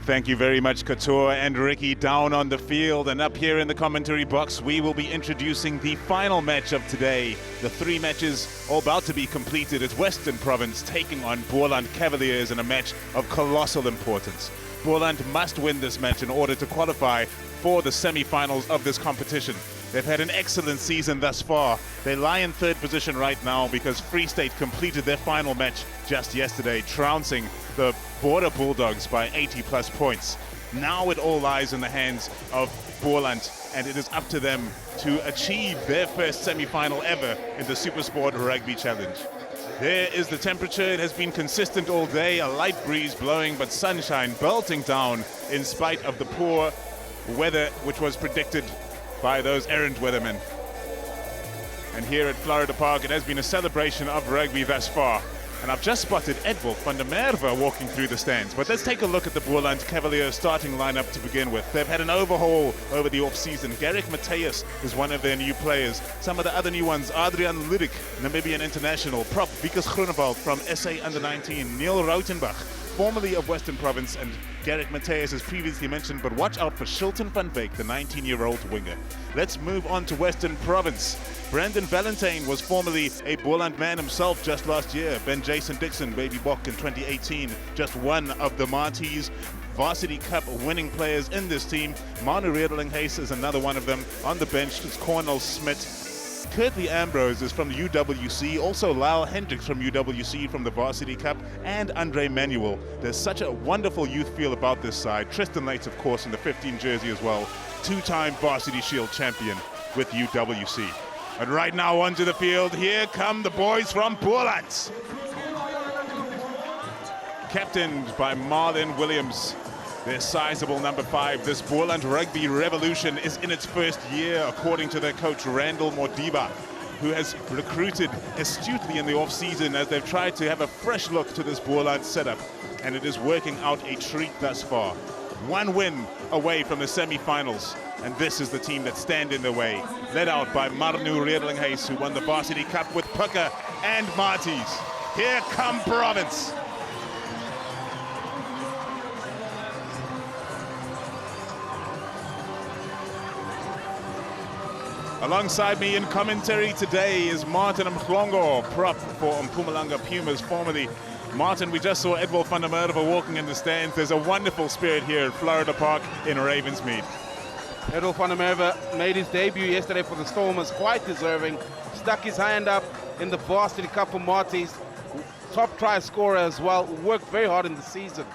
Thank you very much, Couture and Ricky, down on the field. And up here in the commentary box, we will be introducing the final match of today. The 3 matches all about to be completed. It's Western Province taking on Boland Cavaliers in a match of colossal importance. Boland must win this match in order to qualify for the semi-finals of this competition. They've had an excellent season thus far. They lie in 3rd position right now because Free State completed their final match just yesterday, trouncing the Border Bulldogs by 80+ points. Now it all lies in the hands of Boland, and it is up to them to achieve their first semi-final ever in the SuperSport Rugby Challenge. There is the temperature. It has been consistent all day, a light breeze blowing, but sunshine belting down in spite of the poor weather which was predicted by those errant weathermen. And here at Florida Park, it has been a celebration of rugby thus far. And I've just spotted Edwulf van der Merwe walking through the stands. But let's take a look at the Boland Cavaliers starting lineup to begin with. They've had an overhaul over the off-season. Garrick Mateus is one of their new players. Some of the other new ones, Adrian Ludik, Namibian international. Prop Wikus Groenewald from SA Under-19. Neil Rautenbach, formerly of Western Province, and Garrick Mateus as previously mentioned, but watch out for Shilton van Wyk, the 19-year-old winger. Let's move on to Western Province. Brandon Valentine was formerly a Boland man himself just last year. Ben Jason Dixon, Baby Bok in 2018, just one of the Marties Varsity Cup winning players in this team. Manu Redeling-Hayes is another one of them. On the bench is Cornel Smith. Curtly Ambrose is from UWC, also Lyle Hendricks from UWC from the Varsity Cup, and Andre Manuel. There's such a wonderful youth feel about this side. Tristan Lates, of course, in the 15 jersey as well. 2-time Varsity Shield champion with UWC. And right now onto the field, here come the boys from Boland. Captained by Marlon Williams, their sizable number 5. This Boland rugby revolution is in its first year, according to their coach Randall Modiba, who has recruited astutely in the off-season as they've tried to have a fresh look to this Boland setup. And it is working out a treat thus far. 1 win away from the semi-finals. And this is the team that stand in the way, led out by Manu Redeling-Hayes, who won the Varsity Cup with Puka and Marties. Here come Province. Alongside me in commentary today is Martin Mhlongo, prop for Mpumalanga Pumas formerly. Martin, we just saw Edwulf van der Merwe walking in the stands. There's a wonderful spirit here at Florida Park in Ravensmead. Edwulf van der Merwe made his debut yesterday for the Stormers, quite deserving. Stuck his hand up in the Varsity Cup for Marties. Top try scorer as well, worked very hard in the season.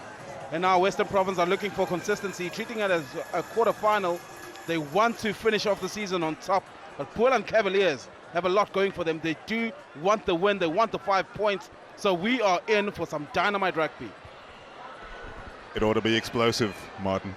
And now Western Province are looking for consistency, treating it as a quarter-final. They want to finish off the season on top, but Boland Cavaliers have a lot going for them. They do want the win, they want the 5 points, so we are in for some dynamite rugby. It ought to be explosive, Martin.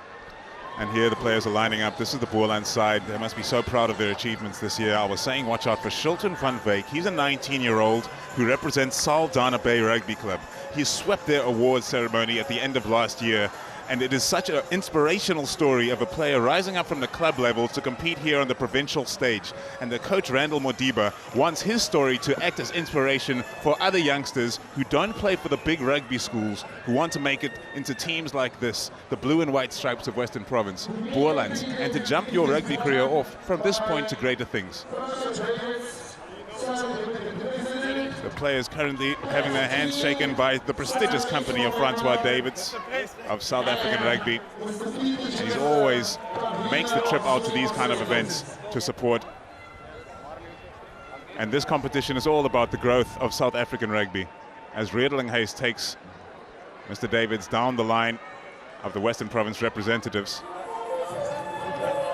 And here the players are lining up. This is the Boland side. They must be so proud of their achievements this year. I was saying watch out for Shilton van Wyk. He's a 19-year-old who represents Saldanha Bay Rugby Club. He swept their awards ceremony at the end of last year. And it is such an inspirational story of a player rising up from the club level to compete here on the provincial stage. And the coach, Randall Modiba, wants his story to act as inspiration for other youngsters who don't play for the big rugby schools, who want to make it into teams like this, the blue and white stripes of Western Province, Boland, and to jump your rugby career off from this point to greater things. The players currently having their hands shaken by the prestigious company of Francois Davids of South African Rugby. He's always makes the trip out to these kind of events to support. And this competition is all about the growth of South African rugby as Redeling-Hayes takes Mr. Davids down the line of the Western Province representatives.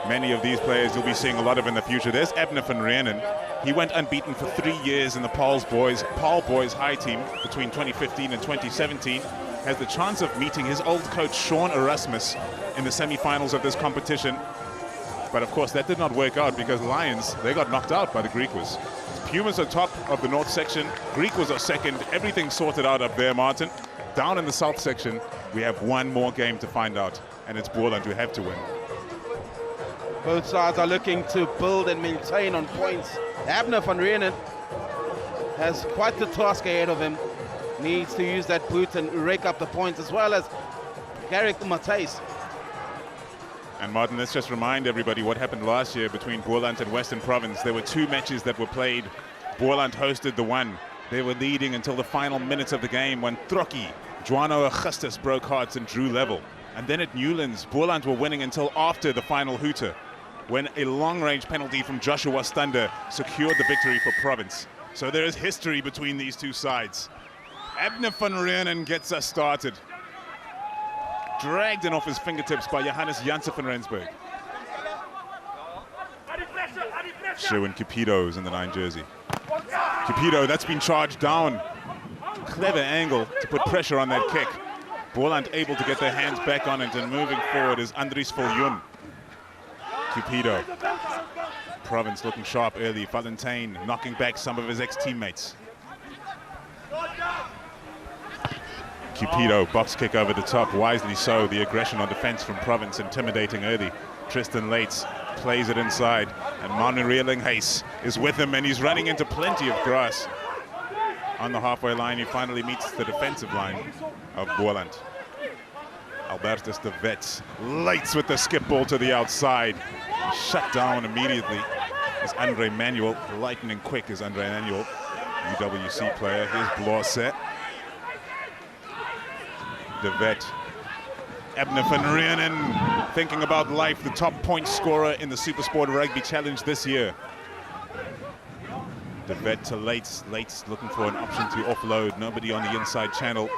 Many of these players you'll be seeing a lot of in the future. There's Abner van Reenen. He went unbeaten for 3 years in the Paul Boys high team between 2015 and 2017. Has the chance of meeting his old coach Sean Erasmus in the semi-finals of this competition. But of course that did not work out because Lions, they got knocked out by the Griquas. Pumas are top of the north section, Griquas are second. Everything sorted out up there, Martin. Down in the south section, we have one more game to find out, and it's Boland who have to win. Both sides are looking to build and maintain on points. Abner van Reenen has quite the task ahead of him. Needs to use that boot and rake up the points, as well as Garrick Matthys. And Martin, let's just remind everybody what happened last year between Boland and Western Province. There were 2 matches that were played. Boland hosted the one. They were leading until the final minutes of the game when Troki, Joano Augustus broke hearts and drew level. And then at Newlands, Boland were winning until after the final hooter, when a long-range penalty from Joshua Stander secured the victory for Province. So there is history between these 2 sides. Abner van Renen gets us started. Dragged in off his fingertips by Johannes Janssen van Rensburg. Sherwin Cupido's in the 9 jersey. Cupido, that's been charged down. Clever angle to put pressure on that kick. Boland able to get their hands back on it, and moving forward is Andries Viljoen. Cupido. Province looking sharp early. Valentine knocking back some of his ex-teammates. Cupido, box kick over the top, wisely so. The aggression on defense from Province intimidating early. Tristan Lates plays it inside, and Manu Reelinghuis is with him, and he's running into plenty of grass. On the halfway line, he finally meets the defensive line of Boland. Albertus de Vet, Lates with the skip ball to the outside. Shut down immediately is Andre Manuel. Lightning quick is Andre Manuel, UWC player. Here's Blorset. De Vet. Abner van Renen thinking about life, the top point scorer in the SuperSport Rugby Challenge this year. De Vet to Lates. Lates looking for an option to offload. Nobody on the inside channel.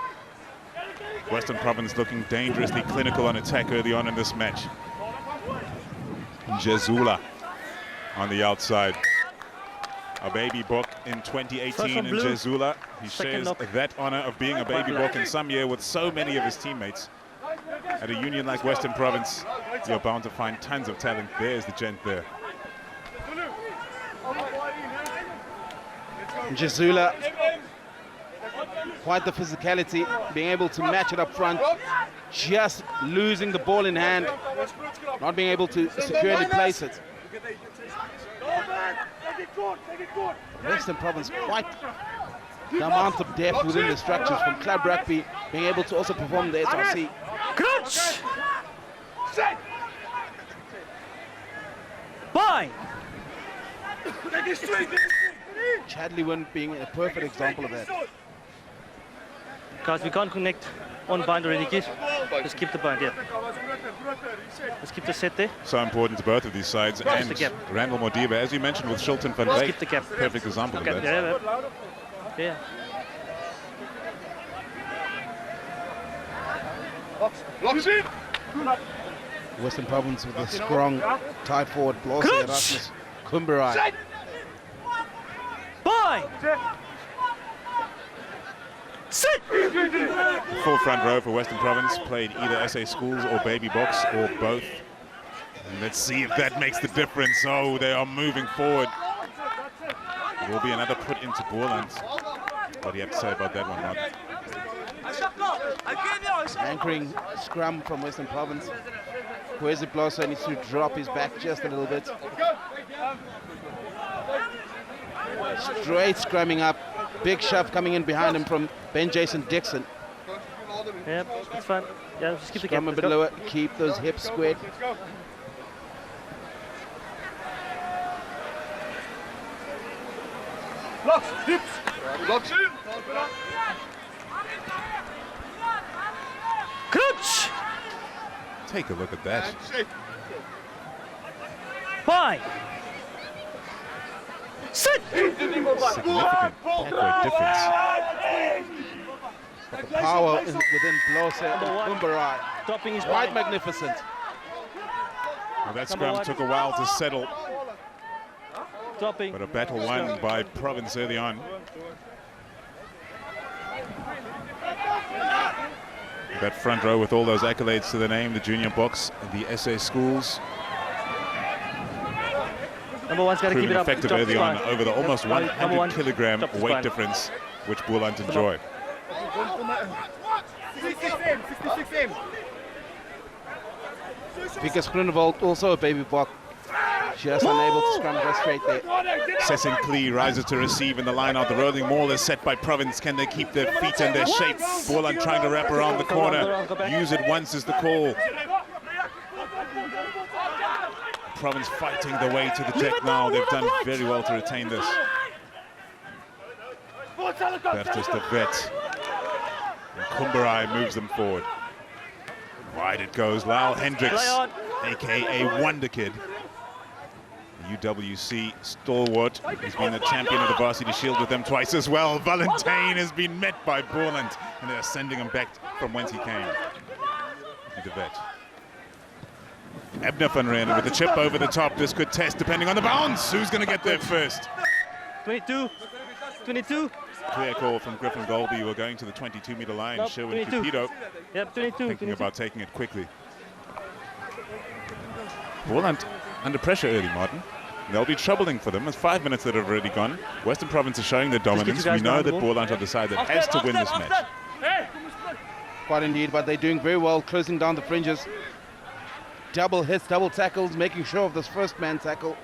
Western Province looking dangerously clinical on attack early on in this match. Jezula on the outside. A baby book in 2018 in Jezula. He shares that honor of being a baby book in some year with so many of his teammates. At a union like Western Province, you're bound to find tons of talent. There's the gent there. Jezula, quite the physicality, being able to match it up front, just losing the ball in hand, not being able to securely place it. Western Province, quite the amount of depth within the structures from club rugby, being able to also perform the SRC. Crunch! Bye! Chadley being a perfect example of that. Guys, we can't connect one bind already, kids. Let's keep the bind, yeah. Let's keep the set there. So important to both of these sides. And Randall Modiba, as you mentioned with Shilton van Let's Dijk, keep the gap. perfect example of that. Yeah. Western Province with a strong tight forward, Blosser, Erasmus Kumberai. Bye! Sit! Full front row for Western Province, played either SA Schools or Baby Box or both. And let's see if that makes the difference. Oh, they are moving forward. There will be another put into Boland. What do you have to say about that one, Mark? Anchoring scrum from Western Province. Kwesi Blosser needs to drop his back just a little bit. Straight scrumming up. Big shove coming in behind him from Ben Jason Dixon. Yeah, it's fine. Yeah, just keep the gap. Scrum a bit lower, keep those hips squared. Locks, hips. Locks in. Crunch! Take a look at that. Bye! Sit! Significant backward difference. But the power is within Blosser and Kumberai. Dropping his Quite bind. magnificent. Well, that scrum took a while to settle, Dropping. but a battle won by Province early on. That front row with all those accolades to the name, the junior box, the SA Schools. Number one's got to keep Proven it up. effective Drop early the on spine. over the almost Number 100 one, kilogram drop the weight spine. difference, which Boland enjoy. 66M. Vickers Groenewald, also a baby buck. Just unable to scrum go straight there. Sessin Klee rises to receive in the line out. The rolling maul is set by Province. Can they keep their feet and their shape? Boland trying to wrap around the corner. Use it once is the call. Province fighting the way to the deck now. They've done very well to retain this. Bertus de Vet. And Kumbarai moves them forward. Wide it goes. Lyle Hendricks, a.k.a. Wonder Kid. UWC stalwart. He's been the champion of the Varsity Shield with them twice as well. Valentine has been met by Boland, and they're sending him back from whence he came. De Vet. Abner van Renen with the chip over the top. This could test depending on the bounce. Who's going to get there first? 22. 22. Clear call from Griffin Golby. We're going to the 22-meter line. Nope, Sherwin Cupido. Yep, 22. Thinking 22. about taking it quickly. Boland under pressure early, Martin. They'll be troubling for them. It's 5 minutes that have already gone. Western Province is showing their dominance. We know that Boland are the side that has to win this match. Quite indeed, but they're doing very well, closing down the fringes. Double hits, double tackles, making sure of this first man tackle.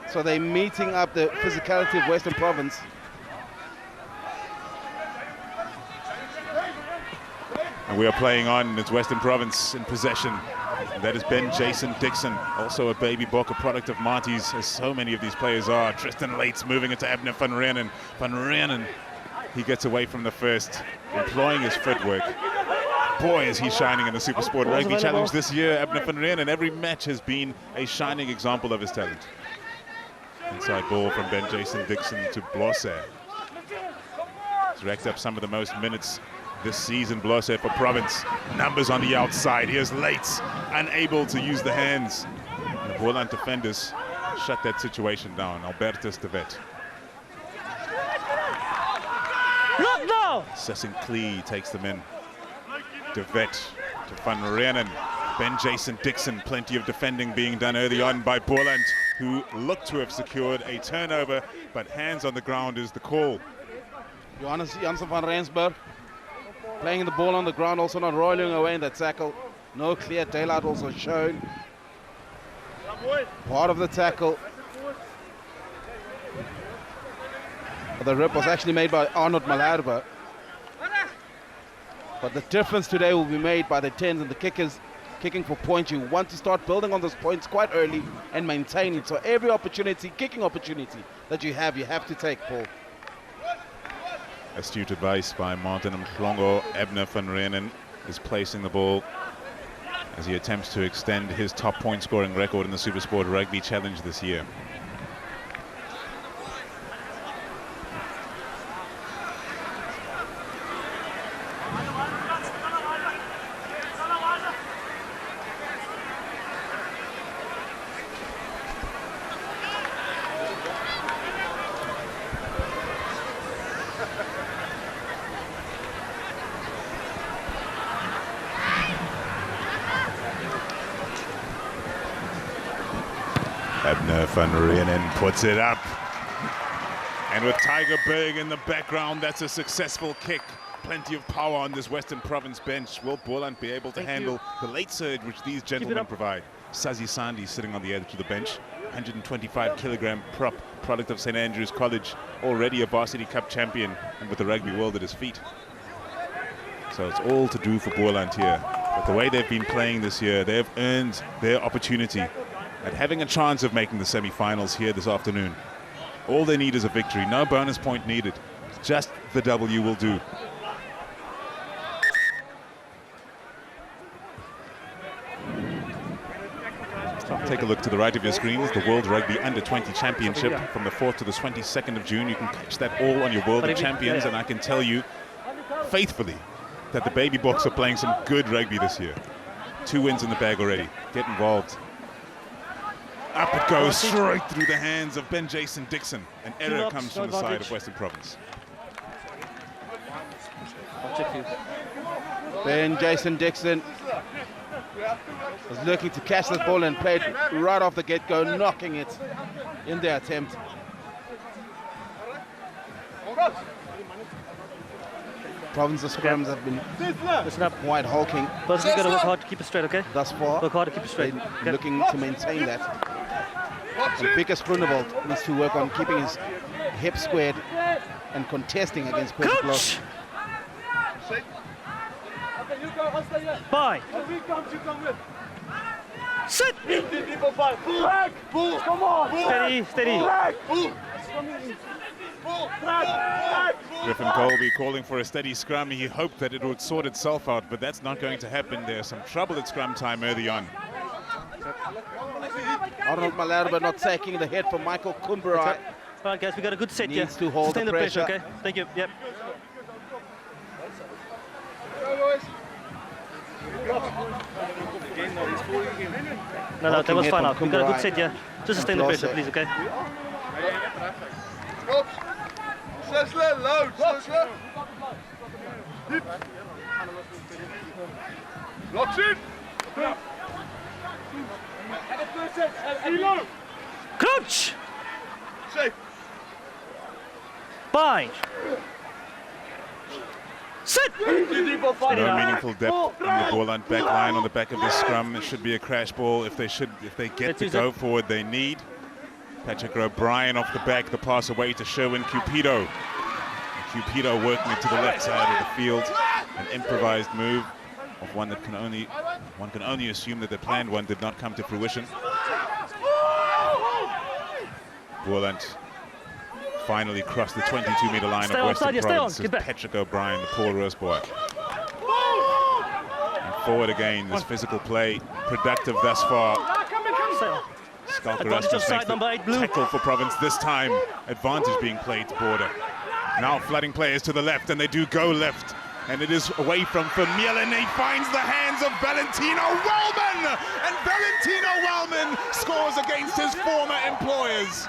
So they're meeting up the physicality of Western Province. And we are playing on. It's Western Province in possession. And that is Ben Jason Dixon, also a baby Bokke, a product of Marty's, as so many of these players are. Tristan Leitz moving into Abner van Renen. Van Renen, he gets away from the first, employing his footwork. Boy, is he shining in the SuperSport Rugby Challenge this year. Abner van Renen, every match has been a shining example of his talent. Inside ball from Ben Jason Dixon to Blosser. He's racked up some of the most minutes this season, Blosser for Province. Numbers on the outside. Here's Leitz, unable to use the hands. And the Boland defenders shut that situation down. Albertus de Vet. Sessin Klee takes them in. De Vet to Van Renen. Ben Jason Dixon, plenty of defending being done early on by Boland, who looked to have secured a turnover, but hands on the ground is the call. Johannes Janssen van Rensburg playing the ball on the ground, also not rolling away in that tackle. No clear daylight also shown. Part of the tackle. The rip was actually made by Arnold Malherbe. But the difference today will be made by the 10s and the kickers kicking for points. You want to start building on those points quite early and maintain it. So every opportunity, kicking opportunity that you have to take, Paul. Astute advice by Martin Mhlongo. Abner van Renen is placing the ball as he attempts to extend his top point scoring record in the SuperSport Rugby Challenge this year. Abner van Renen puts it up. And with Tiger Berg in the background, that's a successful kick. Plenty of power on this Western Province bench. Will Boland be able to handle the late surge which these gentlemen provide? Sazi Sandi sitting on the edge of the bench. 125 kilogram prop, product of St. Andrews College, already a Varsity Cup champion and with the rugby world at his feet. So it's all to do for Boland here. But the way they've been playing this year, they've earned their opportunity at having a chance of making the semi-finals here this afternoon. All they need is a victory. No bonus point needed. Just the W will do. Take a look to the right of your screens. The World Rugby Under-20 Championship from the 4th to the 22nd of June. You can catch that all on your World of Champions, and I can tell you faithfully that the Baby Boks are playing some good rugby this year. 2 wins in the bag already. Get involved. Up it goes, straight through the hands of Ben Jason Dixon. An error comes from the side of Western Province. Ben Jason Dixon was looking to catch that ball and played right off the get-go, knocking it in their attempt. Province's scrums have been quite hulking. But you got to work hard to keep it straight, okay? Thus far. Work hard to keep it straight. Looking to maintain that. And Vickers Groenewald needs to work on keeping his hip squared and contesting against Quentin Bloss. Bye. Sit. Come on. Steady, steady. Griffin Colby calling for a steady scrum. He hoped that it would sort itself out, but that's not going to happen. There's some trouble at scrum time early on. Arnold Malherbe not taking the head from Michael Kumburai. All right, guys, we got a good set here. Needs to hold Sustain the pressure. Okay, thank you. Yep. No, that was fine. We got a good set here. Just sustain the pressure, please. Okay. Sessler, loud, Sessler. Hip. Locks in. Crouch. Safe. Bind. Sit. No meaningful depth in the Boland back line on the back of the scrum. It should be a crash ball if they get the go forward they need. Patrick O'Brien off the back, the pass away to Sherwin Cupido. Cupido working it to the left side of the field. An improvised move of one that one can only assume that the planned one did not come to fruition. Boland finally crossed the 22-meter line of Western Province. Patrick O'Brien, the Paul Roos boy. And forward again, this physical play, productive thus far. Skulker Rasmus makes the tackle for Province this time. Advantage being played to Border. Now flooding players to the left, and they do go left. And it is away from Vermeulen. He finds the hands of Valentino Wellman! And Valentino Wellman scores against his former employers.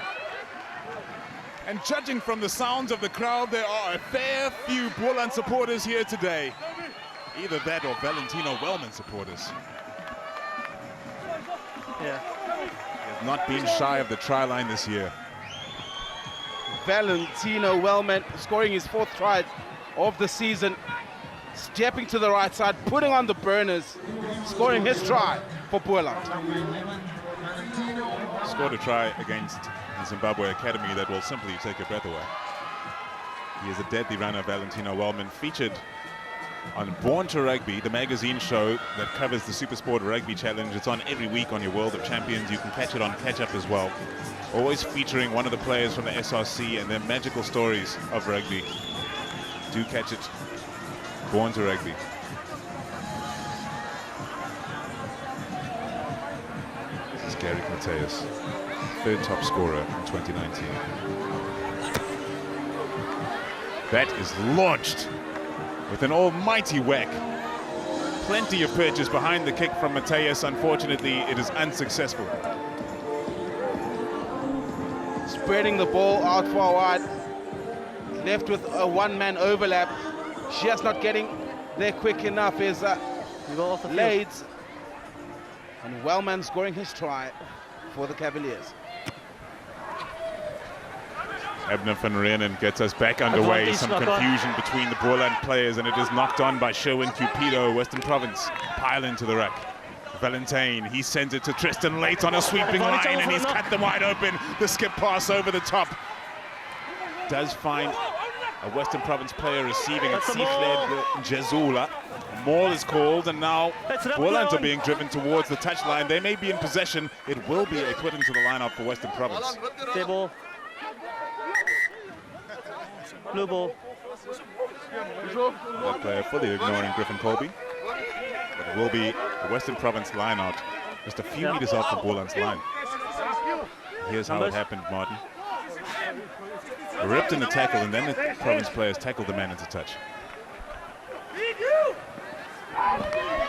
And judging from the sounds of the crowd, there are a fair few Boland supporters here today. Either that or Valentino Wellman supporters. Yeah. He has not been shy of the try line this year. Valentino Wellman scoring his 4th try of the season. Stepping to the right side, putting on the burners, scoring his try for Boland. Scored a try against the Zimbabwe Academy that will simply take your breath away. He is a deadly runner, Valentino Wellman, featured on Born to Rugby, the magazine show that covers the SuperSport Rugby Challenge. It's on every week on your World of Champions. You can catch it on Catch Up as well. Always featuring one of the players from the SRC and their magical stories of rugby. Do catch it. Born to Rugby. This is Gary Mateus, 3rd top scorer in 2019. That is launched with an almighty whack. Plenty of purchase behind the kick from Mateus. Unfortunately, it is unsuccessful. Spreading the ball out far wide. Left with a one-man overlap. Just not getting there quick enough is Lades. And Wellman scoring his try for the Cavaliers. Abner van Reenen gets us back underway. Some confusion between the Boland players, and it is knocked on by Sherwin Cupido. Western Province pile into the ruck. Valentine, he sends it to Tristan Late on a sweeping line, and he's cut them wide open. The skip pass over the top. Does find a Western Province player receiving it. Sifled Jezula. Maul is called, and now Boland are being driven towards the touchline. They may be in possession. It will be a put into the lineup for Western Province. Clear ball. Blue ball. That player fully ignoring Griffin Colby. But it will be the Western Province line out just a few meters off the Boland's line. Here's how it happened, Martin. Ripped in the tackle, and then the Province players tackled the man into touch.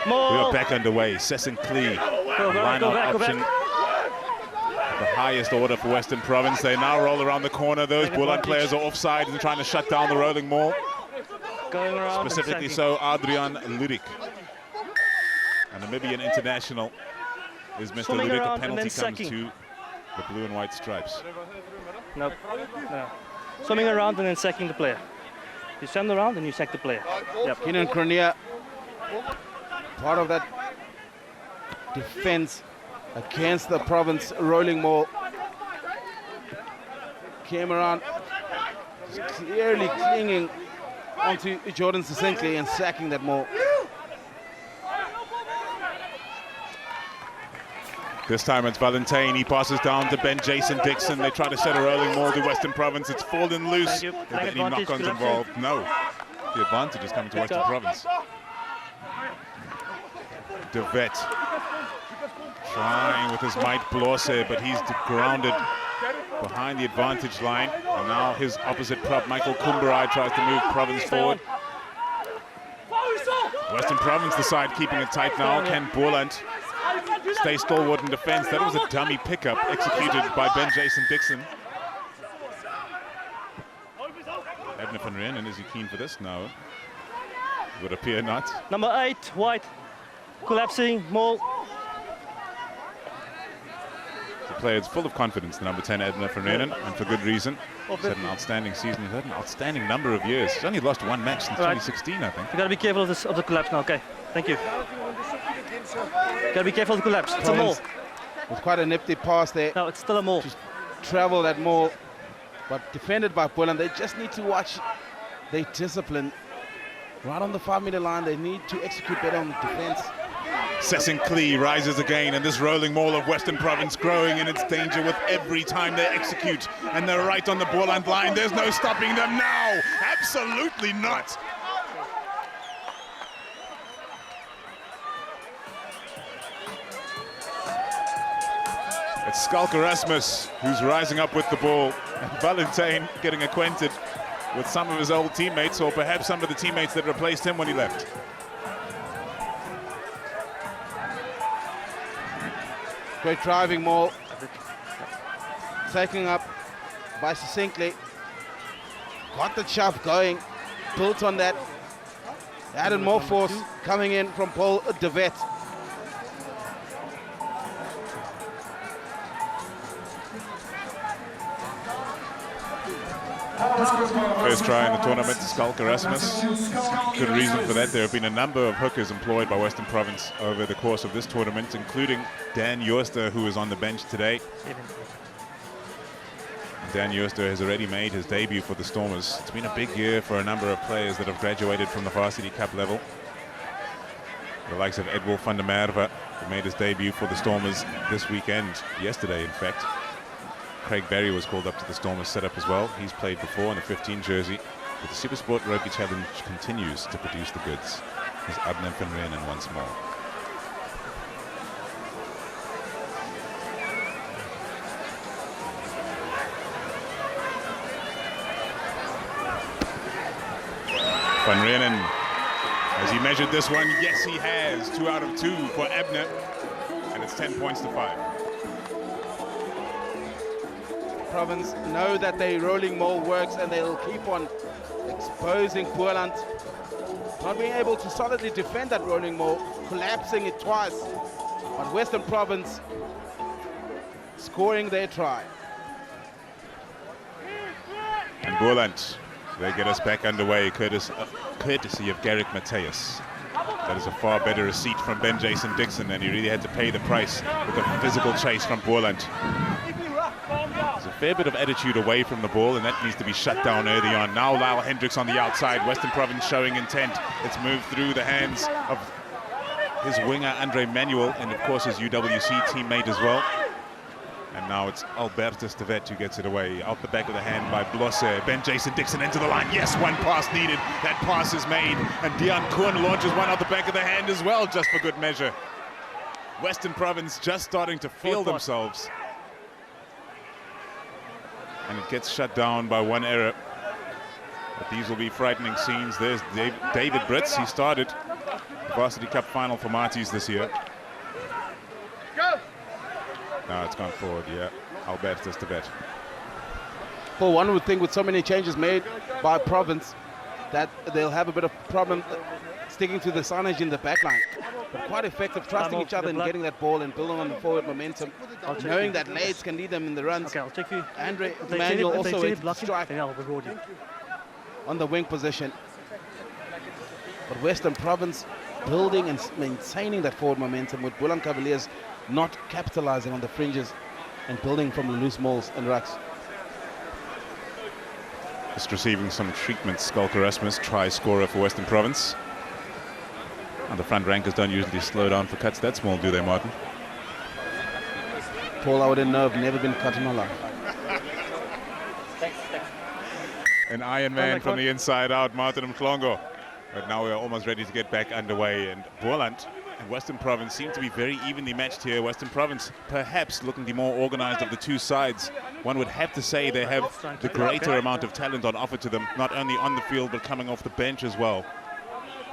We are back underway. Sesson Klee, line-out option. The highest order for Western Province. They now roll around the corner. Those Boland players are offside and trying to shut down the rolling maul. Going around. Specifically so, Adrian Ludik. A Namibian international is Mr. Ludik. A penalty comes to the blue and white stripes. Nope. No. Swimming around and then sacking the player. You swim around and you sack the player. Yep. Keenan Cronea, part of that defense against the Province rolling maul. came around, just clearly clinging onto Jordan succinctly and sacking that maul. This time it's Valentine. He passes down to Ben Jason Dixon. They try to set a rolling maul to Western Province. It's fallen loose. Is there any knock-ons involved? No. The advantage is coming to Western Province. De Vet trying with his might Blose, but he's grounded behind the advantage line. And now his opposite prop, Michael Kumbarai, tries to move Province forward. Western Province, the side keeping it tight now. Can Boland stay stalwart in defense? That was a dummy pickup executed by Ben Jason Dixon. Abner van Renen, is he keen for this? No. It would appear not. Number 8, White, collapsing, maul. The player is full of confidence, the number 10, Abner van Renen, and for good reason. He's had an outstanding season. He's had an outstanding number of years. He's only lost one match since 2016, I think. You got to be careful of the collapse now. Okay, thank you. Got to be careful of the collapse. It's a maul. With quite a nifty pass there. No, it's still a maul. Just travel that maul, but defended by Boland. They just need to watch their discipline. Right on the 5-meter line, they need to execute better on the defense. Sessin Klee rises again, and this rolling maul of Western Province growing in its danger with every time they execute. And they're right on the Boland line. There's no stopping them now. Absolutely not. It's Skalk Erasmus who's rising up with the ball, and Valentine getting acquainted with some of his old teammates, or perhaps some of the teammates that replaced him when he left. Great driving maul. Taking up by succinctly. Got the shove going. Built on that. Added more force coming in from Paul De Vet. First try in the tournament, Skalk Erasmus. Good reason for that. There have been a number of hookers employed by Western Province over the course of this tournament, including Dan Jooster, who is on the bench today. Dan Jooster has already made his debut for the Stormers. It's been a big year for a number of players that have graduated from the Varsity Cup level. The likes of Edwin van der Merwe, who made his debut for the Stormers this weekend, yesterday in fact. Craig Berry was called up to the Stormers setup as well. He's played before in the 15 jersey. But the SuperSport Rugby Challenge continues to produce the goods. Here's Abner van Renen once more. Van Renen, has he measured this one? Yes, he has. 2 out of 2 for Abner. And it's 10 points to 5. Province know that their rolling maul works, and they'll keep on exposing Boland. Not being able to solidly defend that rolling maul, collapsing it twice. But Western Province scoring their try. And Boland, they get us back underway, courtesy of Garrick Mateus. That is a far better receipt from Ben Jason Dixon, and he really had to pay the price with a physical chase from Boland. There's a fair bit of attitude away from the ball, and that needs to be shut down early on. Now Lyle Hendricks on the outside. Western Province showing intent. It's moved through the hands of his winger, Andre Manuel, and of course his UWC teammate as well. And now it's Albertus De Vet who gets it away. Out the back of the hand by Blosse. Ben Jason Dixon into the line. Yes, one pass needed. That pass is made. And Dion Kuhn launches one out the back of the hand as well, just for good measure. Western Province just starting to feel themselves. And it gets shut down by one error. But these will be frightening scenes. There's David Brits. He started the Varsity Cup final for Marties this year. No, it's gone forward, yeah. Albertus De Vet. Well, one would think with so many changes made by Province that they'll have a bit of problem sticking to the signage in the back line. But quite effective, trusting each other and getting that ball and building on the forward momentum. Knowing that Lades can lead them in the runs. Okay, I'll check for you. Andre Manuel also able to strike on the wing position. But Western Province building and maintaining that forward momentum, with Boland Cavaliers not capitalizing on the fringes and building from the loose mauls and rucks. Just receiving some treatment. Skulk Erasmus, try scorer for Western Province. And the front rankers don't usually slow down for cuts that small, do they, Martin? Paul, I wouldn't know. I've never been cut in my life. An Iron Man from the inside out, Martin Mklongo. But now we're almost ready to get back underway. And Boland and Western Province seem to be very evenly matched here. Western Province perhaps looking the more organized of the two sides. One would have to say they have the greater amount of talent on offer to them, not only on the field but coming off the bench as well.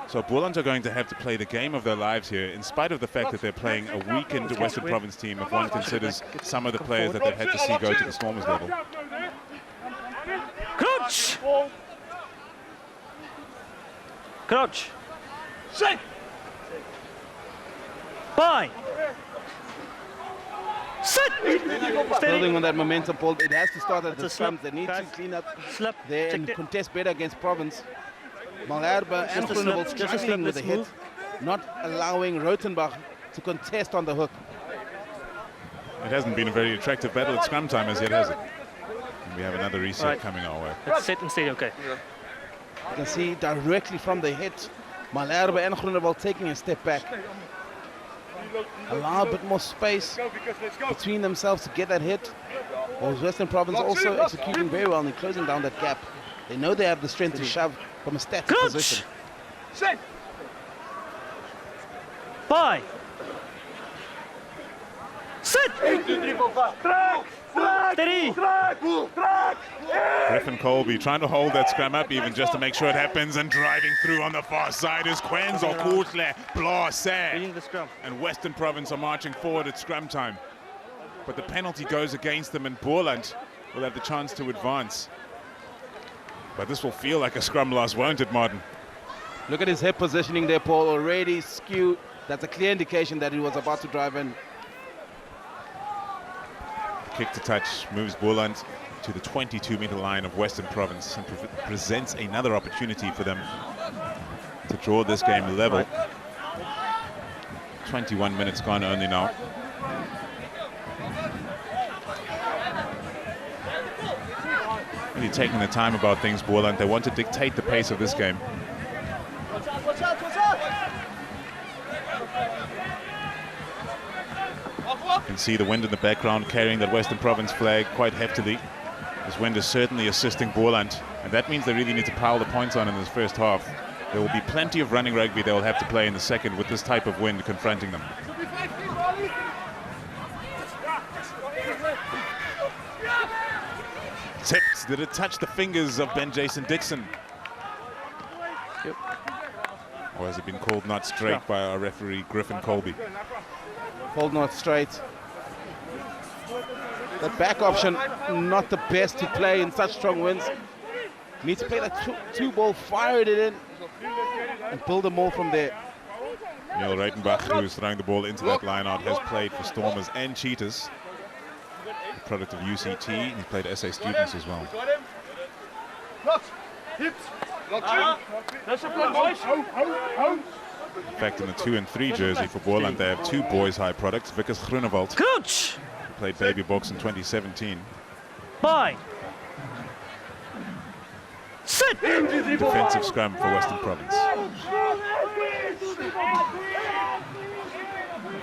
So Boland are going to have to play the game of their lives here, in spite of the fact that they're playing a weakened Western Province team, if one considers some of the players that they've had to see go to the Stormers level. Crouch! Crouch! Shake! Bye! Sit! Building on that momentum, Paul, it has to start at the It's a scrums. They need to clean up Slap. there and Check it. contest better against Province. Malherbe and Just a slip, Groenewald just a slip, struggling with the let's hit, move. not allowing Rothenbach to contest on the hook. It hasn't been a very attractive battle at scrum time as yet, has it? And we have another reset Right. coming our way. Let's sit and stay okay. You can see directly from the hit, Malherbe and Groenewald taking a step back. Allow a bit more space between themselves to get that hit. Whereas Western Province also executing very well and closing down that gap. They know they have the strength to shove from a static Crouch! position. Shake! Bye! Sit! Steady! Griffin Colby trying to hold that scrum up even just to make sure it happens, and driving through on the far side is Kwenzo Kuhle Blase. Reading the scrum. And Western Province are marching forward at scrum time. But the penalty goes against them, and Boland will have the chance to advance. But this will feel like a scrum loss, won't it, Martin? Look at his head positioning there, Paul, already skewed. That's a clear indication that he was about to drive in. Kick to touch moves Boland to the 22-meter line of Western Province and presents another opportunity for them to draw this game level. 21 minutes gone only now. Really taking the time about things, Boland. They want to dictate the pace of this game. You can see the wind in the background carrying that Western Province flag quite heftily. This wind is certainly assisting Boland, and that means they really need to pile the points on in this first half. There will be plenty of running rugby they will have to play in the second with this type of wind confronting them. Tipped. Did it touch the fingers of Ben Jason Dixon? Yep. Or has it been called not straight by our referee Griffin Colby? Hold not straight. That back option, not the best to play in such strong winds. Need to play that two ball, fire it in, and build them all from there. Neil Reitenbach, who is throwing the ball into that line out, has played for Stormers and Cheetahs. The product of UCT, and he played SA Students as well. In fact, in the 2 and 3 jersey for Boland, they have two boys' high products. Vickers Groenewald Coach! played baby box in 2017. Bye! Sit! Defensive scrum for Western Province.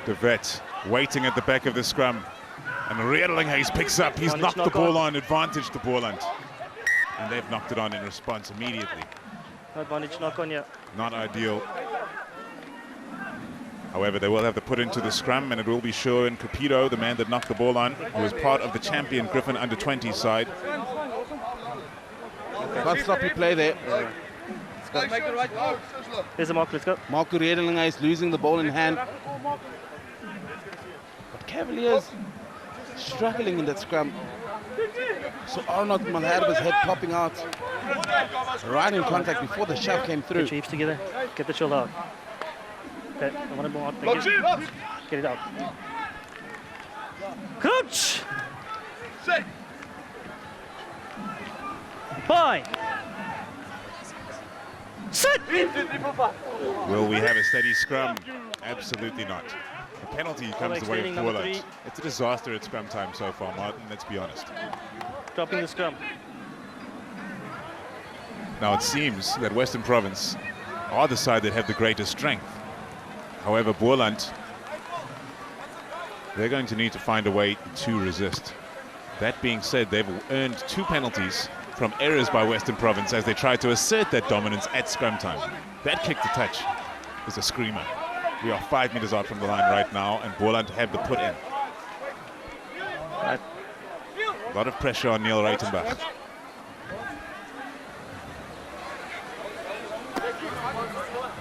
De Vet waiting at the back of the scrum. And Riedelinghuis picks up. He's knocked the ball on, advantage to Boland. And they've knocked it on in response immediately. Advantage knock on, yeah. Not ideal. However, they will have to put into the scrum, and it will be Sean Capito, the man that knocked the ball on, who was part of the champion Griffin under-20 side. Got sloppy play there. There's a mark, let's go. Marco Riedelinghuis losing the ball in hand. But Cavaliers struggling in that scrum. So Arnold Malherbe's head popping out. Right in contact before the shove came through. Get your hips together. Get the shoulder out. Okay, I want to move out. Thank you. Get it out. Coach! Bye! Sit! Will we have a steady scrum? Absolutely not. The penalty comes the way of extending number Boland. 3. It's a disaster at scrum time so far, Martin, let's be honest. Dropping the scrum. Now it seems that Western Province are the side that have the greatest strength. However, Boland, they're going to need to find a way to resist. That being said, they've earned 2 penalties from errors by Western Province as they try to assert that dominance at scrum time. That kick to touch is a screamer. We are 5 meters out from the line right now, and Boland have the put in. A lot of pressure on Neil Reitenbach.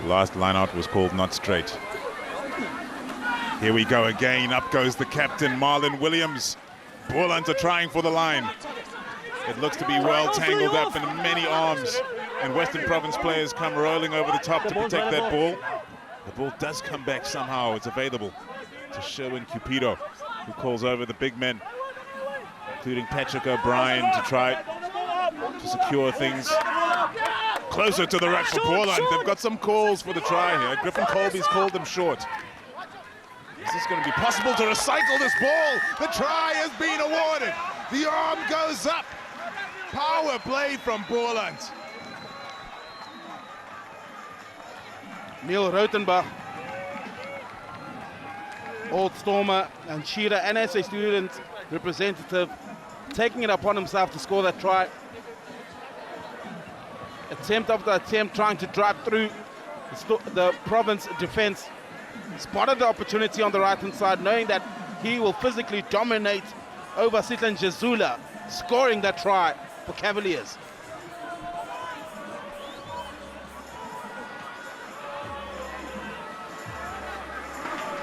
Last line out was called not straight. Here we go again. Up goes the captain, Marlon Williams. Boland are trying for the line. It looks to be well tangled up in many arms, and Western Province players come rolling over the top to protect that ball. The ball does come back somehow. It's available to Sherwin Cupido, who calls over the big men, including Patrick O'Brien, to try to secure things closer to the ruck for Boland. They've got some calls for the try here. Griffin Colby's called them short. Is this going to be possible to recycle this ball? The try has been awarded. The arm goes up. Power play from Boland. Neil Rautenbach, Old Stormer and Shearer and SA student representative, taking it upon himself to score that try. Attempt after attempt, trying to drive through the province defense. Spotted the opportunity on the right-hand side, knowing that he will physically dominate over Sitlan Jezula, scoring that try for Cavaliers.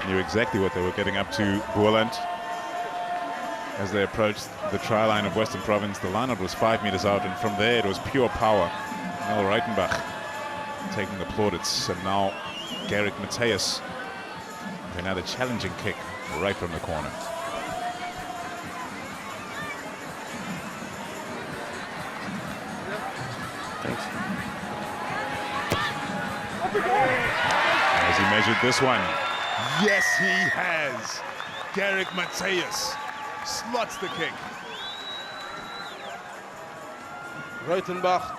Knew exactly what they were getting up to, Boland. As they approached the try line of Western Province, the lineout was 5 meters out, and from there it was pure power. Neil Reitenbach taking the plaudits, and now Garrick Mateus. Another challenging kick right from the corner. Thanks. Has he measured this one? Yes, he has. Garrick Mateus slots the kick. Rautenbach,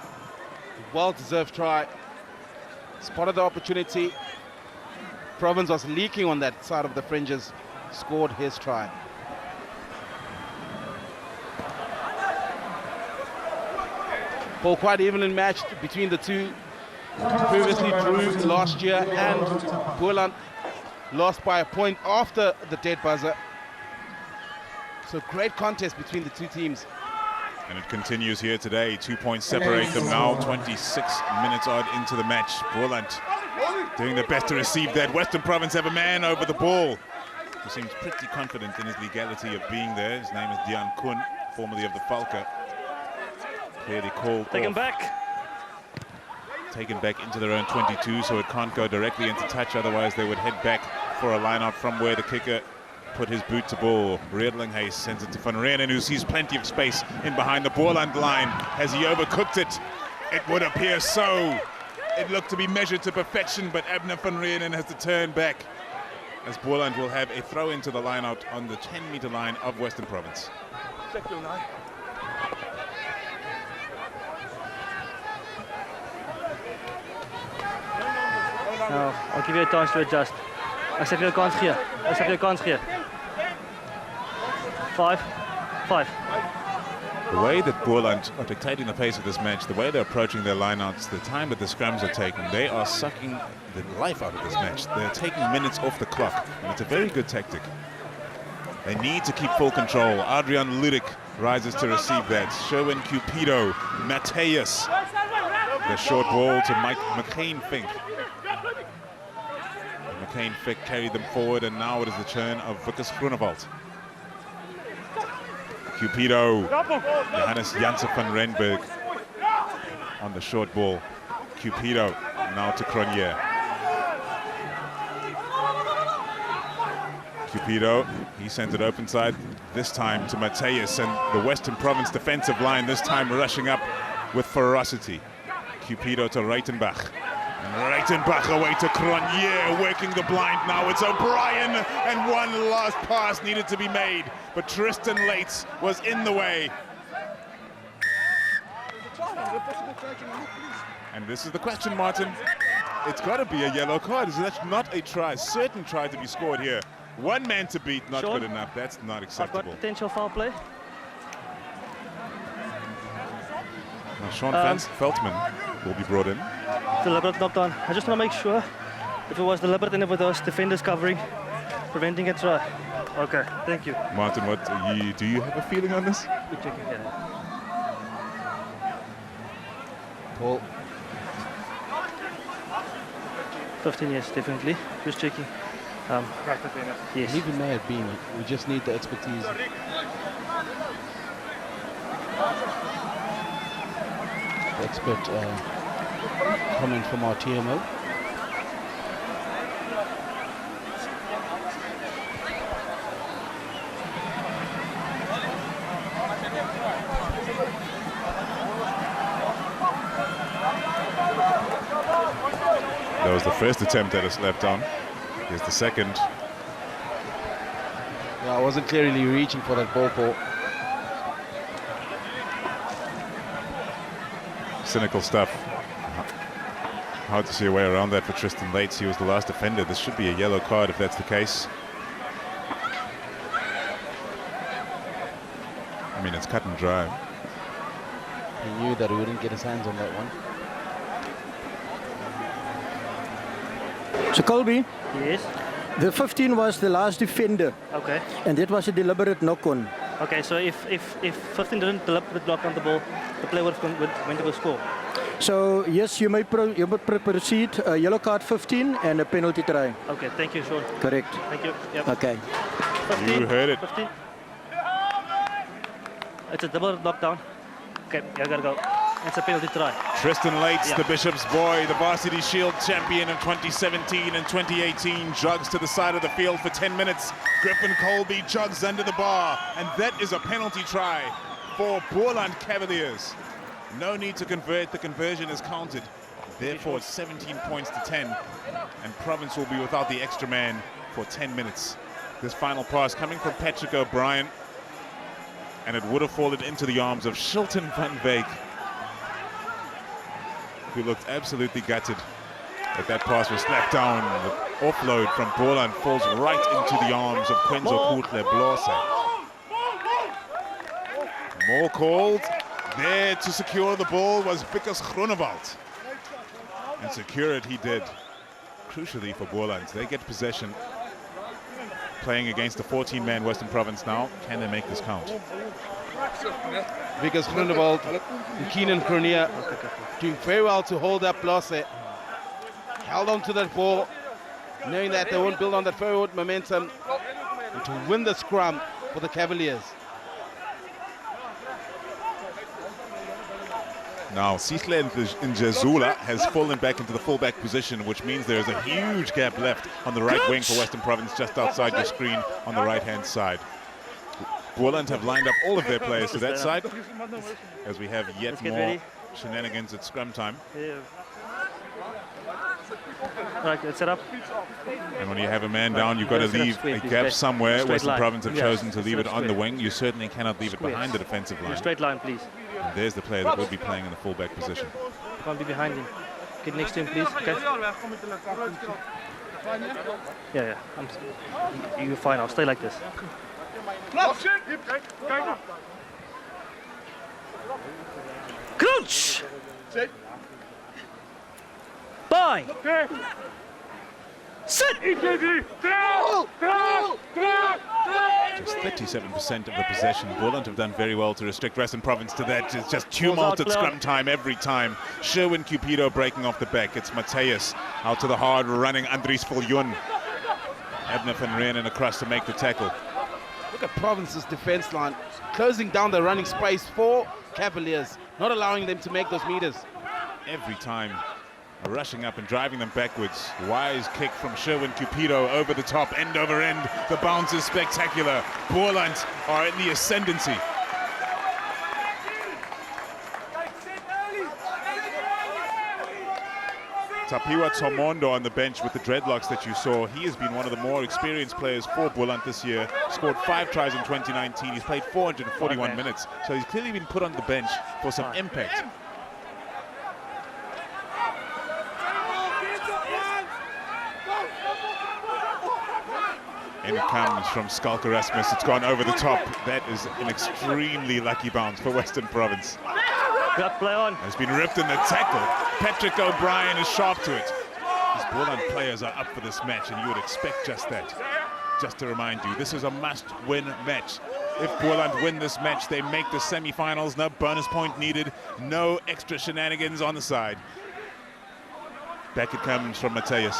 well-deserved try. Spotted the opportunity. Province was leaking on that side of the fringes, scored his try. Ball quite evenly matched between the two. Previously drew last year, and Boland lost by a point after the dead buzzer. So great contest between the two teams. And it continues here today. 2 points separate them now. 26 minutes odd into the match. Boland doing their best to receive that. Western Province have a man over the ball who seems pretty confident in his legality of being there. His name is Dian Kun, formerly of the Falca. Clearly called Taken off. back. Taken back into their own 22, so it can't go directly into touch. Otherwise, they would head back for a line-out from where the kicker put his boot to ball. Reedlinghuis sends it to Van Reenen, who sees plenty of space in behind the Boland line. Has he overcooked it? It would appear so. It looked to be measured to perfection, but Abner Van Reenen has to turn back, as Boland will have a throw into the line-out on the 10-meter line of Western Province. Nou, I'll give you a chance to adjust. Ek sê vir jou 'n kans gee. Ek sê vir jou 'n kans gee. 5. The way that Boland are dictating the pace of this match, the way they're approaching their lineouts, the time that the scrums are taking, they are sucking the life out of this match. They're taking minutes off the clock, and it's a very good tactic. They need to keep full control. Adrian Ludik rises to receive that. Sherwin Cupido, Mateus. The short ball to Mike McCain-Fink. McCain-Fink carried them forward, and now it is the turn of Vickers Groenewald. Cupido, Johannes Janssen van Renberg on the short ball. Cupido now to Cronje. Cupido, he sends it open side, this time to Mateus, and the Western Province defensive line this time rushing up with ferocity. Cupido to Reitenbach. And Reitenbach away to Cronje, working the blind now. It's O'Brien, and one last pass needed to be made, but Tristan Lates was in the way. And this is the question, Martin. It's got to be a yellow card. Is that not a try? Certain try to be scored here. One man to beat, not Sean, good enough. That's not I've acceptable. got potential foul play. Now Sean Feltman will be brought in. Deliberate knockdown. I just want to make sure if it was deliberate and if it was defenders covering, preventing a try. Okay, thank you. Martin, do you have a feeling on this? We're checking here. Paul. 15 years, definitely. Just checking. Yes. Even may have been. We just need the expertise. The expert comment from our TMO. That was the first attempt at a slap down. Here's the second. Yeah, I wasn't clearly reaching for that ball, Paul. Cynical stuff. Hard to see a way around that for Tristan Lates. He was the last offender. This should be a yellow card if that's the case. I mean, it's cut and dry. He knew that he wouldn't get his hands on that one. So Colby, Yes. the 15 was the last defender, Okay. and that was a deliberate knock-on. Okay, so if 15 didn't deliberately block on the ball, the player would have went to go score. So yes, you may proceed. Yellow card 15 and a penalty try. Okay, thank you, Sean. Correct. Thank you. Yep. Okay. 15, You heard it. 15. It's a double knockdown. Okay, I gotta go. It's a penalty try. Tristan Lates, Yeah. the Bishop's boy, the Varsity Shield champion of 2017 and 2018, jogs to the side of the field for 10 minutes. Griffin Colby jogs under the bar, and that is a penalty try for Boland Cavaliers. No need to convert, the conversion is counted. Therefore, 17 points to 10, and Province will be without the extra man for 10 minutes. This final pass coming from Patrick O'Brien, and it would have fallen into the arms of Shilton van Veek, who looked absolutely gutted. But that pass was slapped down. The offload from Boland falls right into the arms of Kwenzo Kutle Blose. More called. There to secure the ball was Vickers Groenewald. And secure it he did. Crucially for Boland. They get possession. Playing against a 14-man Western Province now. Can they make this count? Vickers Groenewald and Keenan Kronia doing very well to hold up Blase. Held on to that ball, knowing that they won't build on that forward momentum, and to win the scrum for the Cavaliers. Now, Sihle Njezula has fallen back into the fullback position, which means there's a huge gap left on the right wing for Western Province, just outside your screen on the right-hand side. Boland have lined up all of their players to that side, as we have yet Let's get more ready. shenanigans at scrum time. Yeah. Right, let's set up. And when you have a man down, you've got to Set up leave square, a please, gap guys. somewhere. Straight Western line. Province have Yes, chosen to leave set it up on the square. wing. You certainly cannot leave it Squares. behind the defensive line. Straight line, please. And there's the player that will be playing in the fullback position. Can't be behind him. Get next to him, please. Okay. Yeah. You're fine. I'll stay like this. Crunch! Bye! Sit! Just 37% of the possession. Boland have done very well to restrict Western Province to that. It's just tumult at scrum time every time. Sherwin Cupido breaking off the back. It's Mateus out to the hard running Andries Viljoen. Abner van Renen across to make the tackle. Look at Province's defense line, closing down the running space for Cavaliers, not allowing them to make those meters. Every time rushing up and driving them backwards. Wise kick from Sherwin Cupido over the top, end over end. The bounce is spectacular. Boland are in the ascendancy. Tapiwa Tomondo on the bench with the dreadlocks that you saw. He has been one of the more experienced players for Boland this year. Scored 5 tries in 2019. He's played 441 minutes. So he's clearly been put on the bench for some impact. In comes from Skalk Erasmus. It's gone over the top. That is an extremely lucky bounce for Western Province. Good play on. It's been ripped in the tackle. Patrick O'Brien is sharp to it. These Boland players are up for this match, and you would expect just that. Just to remind you, this is a must-win match. If Boland win this match, they make the semi-finals. No bonus point needed. No extra shenanigans on the side. Back it comes from Mateus.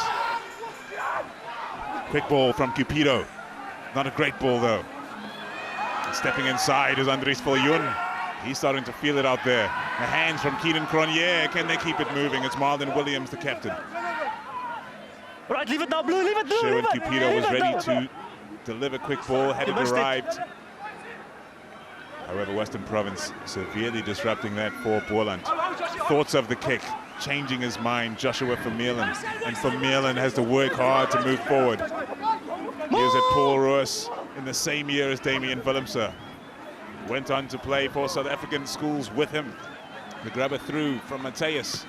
Quick ball from Cupido. Not a great ball, though. Stepping inside is Andries Viljoen. He's starting to feel it out there. The hands from Keenan Cronje. Can they keep it moving? It's Marlon Williams, the captain. Right, leave it now, Blue, leave it, Blue, Sherwin leave it. Cupido was Leave it ready now. to deliver quick ball, had You it missed it. arrived. However, Western Province severely disrupting that for Boland. Thoughts of the kick, changing his mind, Joshua Vermeulen. And Vermeulen has to work hard to move forward. He was at Paul Roos in the same year as Damian Willemse. Went on to play for South African schools with him. The grabber through from Mateus,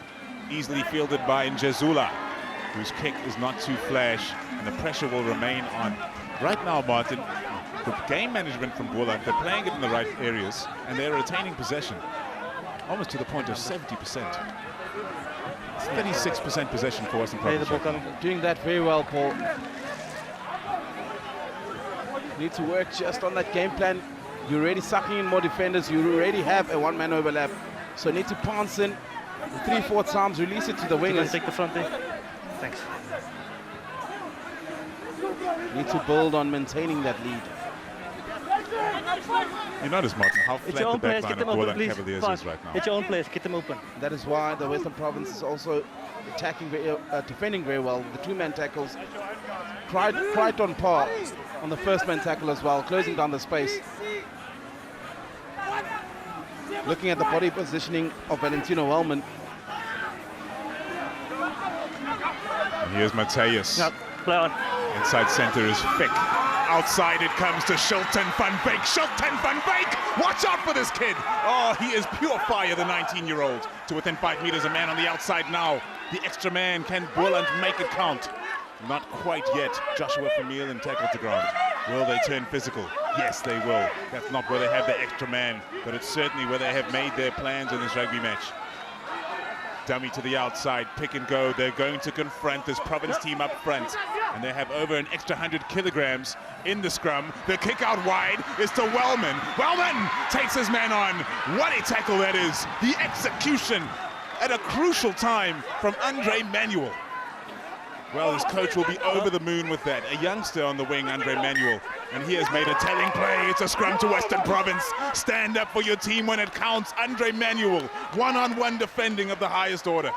easily fielded by Njezula, whose kick is not too flash, and the pressure will remain on. Right now, Martin, the game management from Boland, they're playing it in the right areas, and they're retaining possession, almost to the point of 70%. It's 36% possession for Western Hey, the Province. ball coming. Doing that very well, Paul. Need to work just on that game plan. You're already sucking in more defenders. You already have a one-man overlap. So need to pounce in 3-4 times, release it to the You're gonna wingers. take the front there. Thanks. Need to build on maintaining that lead. You notice, Martin, how It's your flat own the players, back get line them of open, Boland please. Cavaliers Fine. is right now. It's your own players, get them open. That is why the Western Province is also attacking, defending very well. The two-man tackles, quite on par on the first-man tackle as well, closing down the space. Looking at the body positioning of Valentino Wellman. And here's Mateus. Yep, play on. Inside center is Fick. Outside it comes to Shilton van Beek. Shilton van Beek! Watch out for this kid! Oh, he is pure fire, the 19-year-old. To within 5 meters, a man on the outside now. The extra man, can Boland make it count? Not quite yet. Joshua Vermeulen tackled the ground. Will they turn physical? Yes, they will. That's not where they have the extra man, but it's certainly where they have made their plans in this rugby match. Dummy to the outside, pick and go. They're going to confront this Province team up front, and they have over an extra 100 kilograms in the scrum. The kick out wide is to Wellman. Wellman takes his man on. What a tackle that is. The execution at a crucial time from Andre Manuel. Well, his coach will be over the moon with that. A youngster on the wing, Andre Manuel. And he has made a telling play. It's a scrum to Western Province. Stand up for your team when it counts. Andre Manuel, one-on-one defending of the highest order.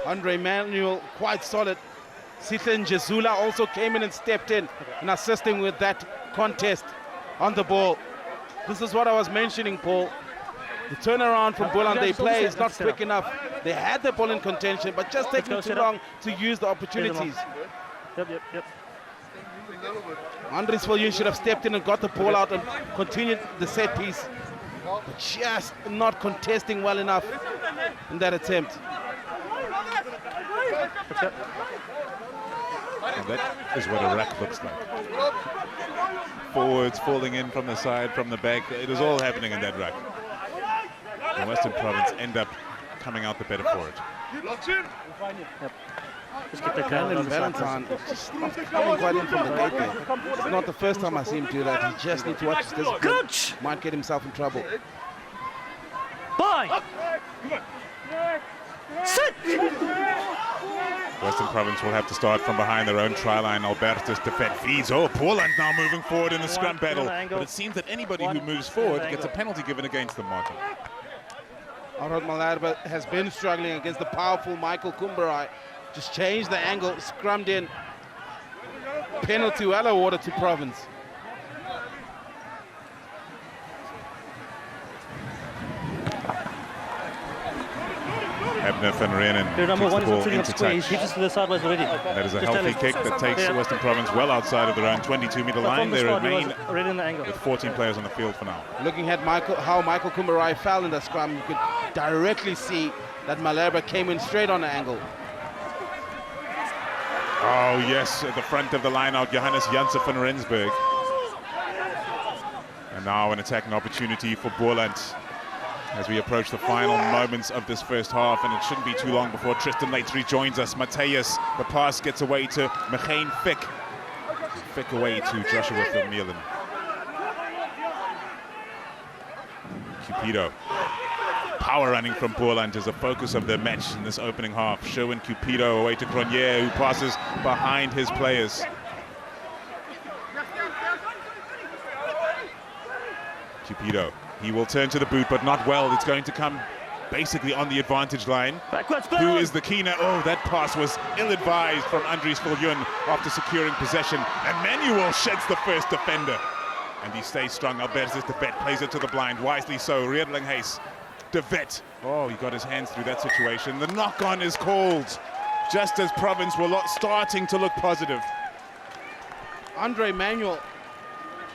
Andre Manuel, quite solid. Sithen Njezula also came in and stepped in and assisting with that contest on the ball. This is what I was mentioning, Paul. The turnaround from Boland they play is not quick enough. They had the ball in contention, but just taking too long to use the opportunities. Yep. Andries Viljoen should have stepped in and got the ball out and continued the set piece, but just not contesting well enough in that attempt. And that is what a ruck looks like. Forwards falling in from the side, from the back. It is all happening in that ruck. The Western Province end up coming out the better for it. Just get the Brandon on the side. Valentine just not coming quite in from the gate there. It's not the first time I see him do that. He just needs to watch his discipline. Coach! Might get himself in trouble. Bye! Sit! Western Province will have to start from behind their own try line. Albertus defend feeds. Oh, Boland now moving forward in the scrum battle. But it seems that anybody who moves forward gets a penalty given against them, Martin. Arnold Malherbe has been struggling against the powerful Michael Kumbarai. Just changed the angle, scrummed in. Penalty well awarded to Province. Abner van Reenen Your number kicks one the is ball not sitting up into square. He touch. keeps us to the sideways already. That is a Just tell healthy him. kick that takes Yeah. Western Province well outside of their own 22-meter But line. from the They start, he was remain already in the angle. with 14 players on the field for now. Looking at how Michael Kumbarai fell in the scrum, you could directly see that Malherbe came in straight on the angle. Oh yes, at the front of the line out, Johannes Janssen van Rensburg. And now an attacking opportunity for Boland as we approach the final moments of this first half, and it shouldn't be too long before Tristan Leitz rejoins us. Matthias, the pass gets away to Michane Fick. Fick away to Joshua Vermeulen. Cupido. Power running from Boland is the focus of their match in this opening half. Sherwin Cupido away to Cronje, who passes behind his players. Cupido, he will turn to the boot, but not well. It's going to come basically on the advantage line. Backwards, Who is the keener? Oh, that pass was ill-advised from Andries Viljoen after securing possession. And Manuel sheds the first defender. And he stays strong. Albertus De Vet plays it to the blind, wisely so. Riedling Hayes. De Vet. Oh, he got his hands through that situation. The knock-on is called just as Province were starting to look positive. Andre Manuel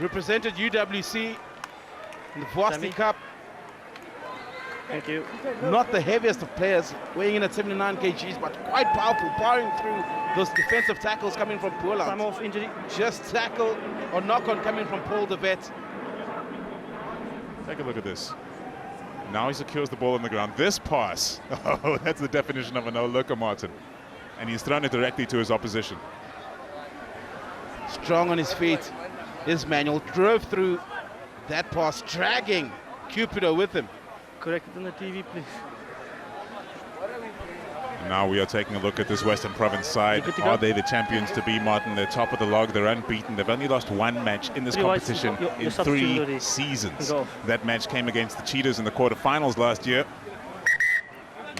represented UWC in the Varsity Cup. Thank you. Not the heaviest of players, weighing in at 79 kgs, but quite powerful, powering through those defensive tackles coming from Time Boland. off injury. Just tackle or knock-on coming from Paul De Vet. Take a look at this. Now he secures the ball on the ground. This pass, oh, that's the definition of a no-looker, Martin. And he's thrown it directly to his opposition. Strong on his feet. His Manuel drove through that pass, dragging Cupido with him. Correct it on the TV, please. Now we are taking a look at this Western Province side. Good to go. Are they the champions to be, Martin? They're top of the log. They're unbeaten. They've only lost one match in this competition in 3 seasons. That match came against the Cheetahs in the quarterfinals last year.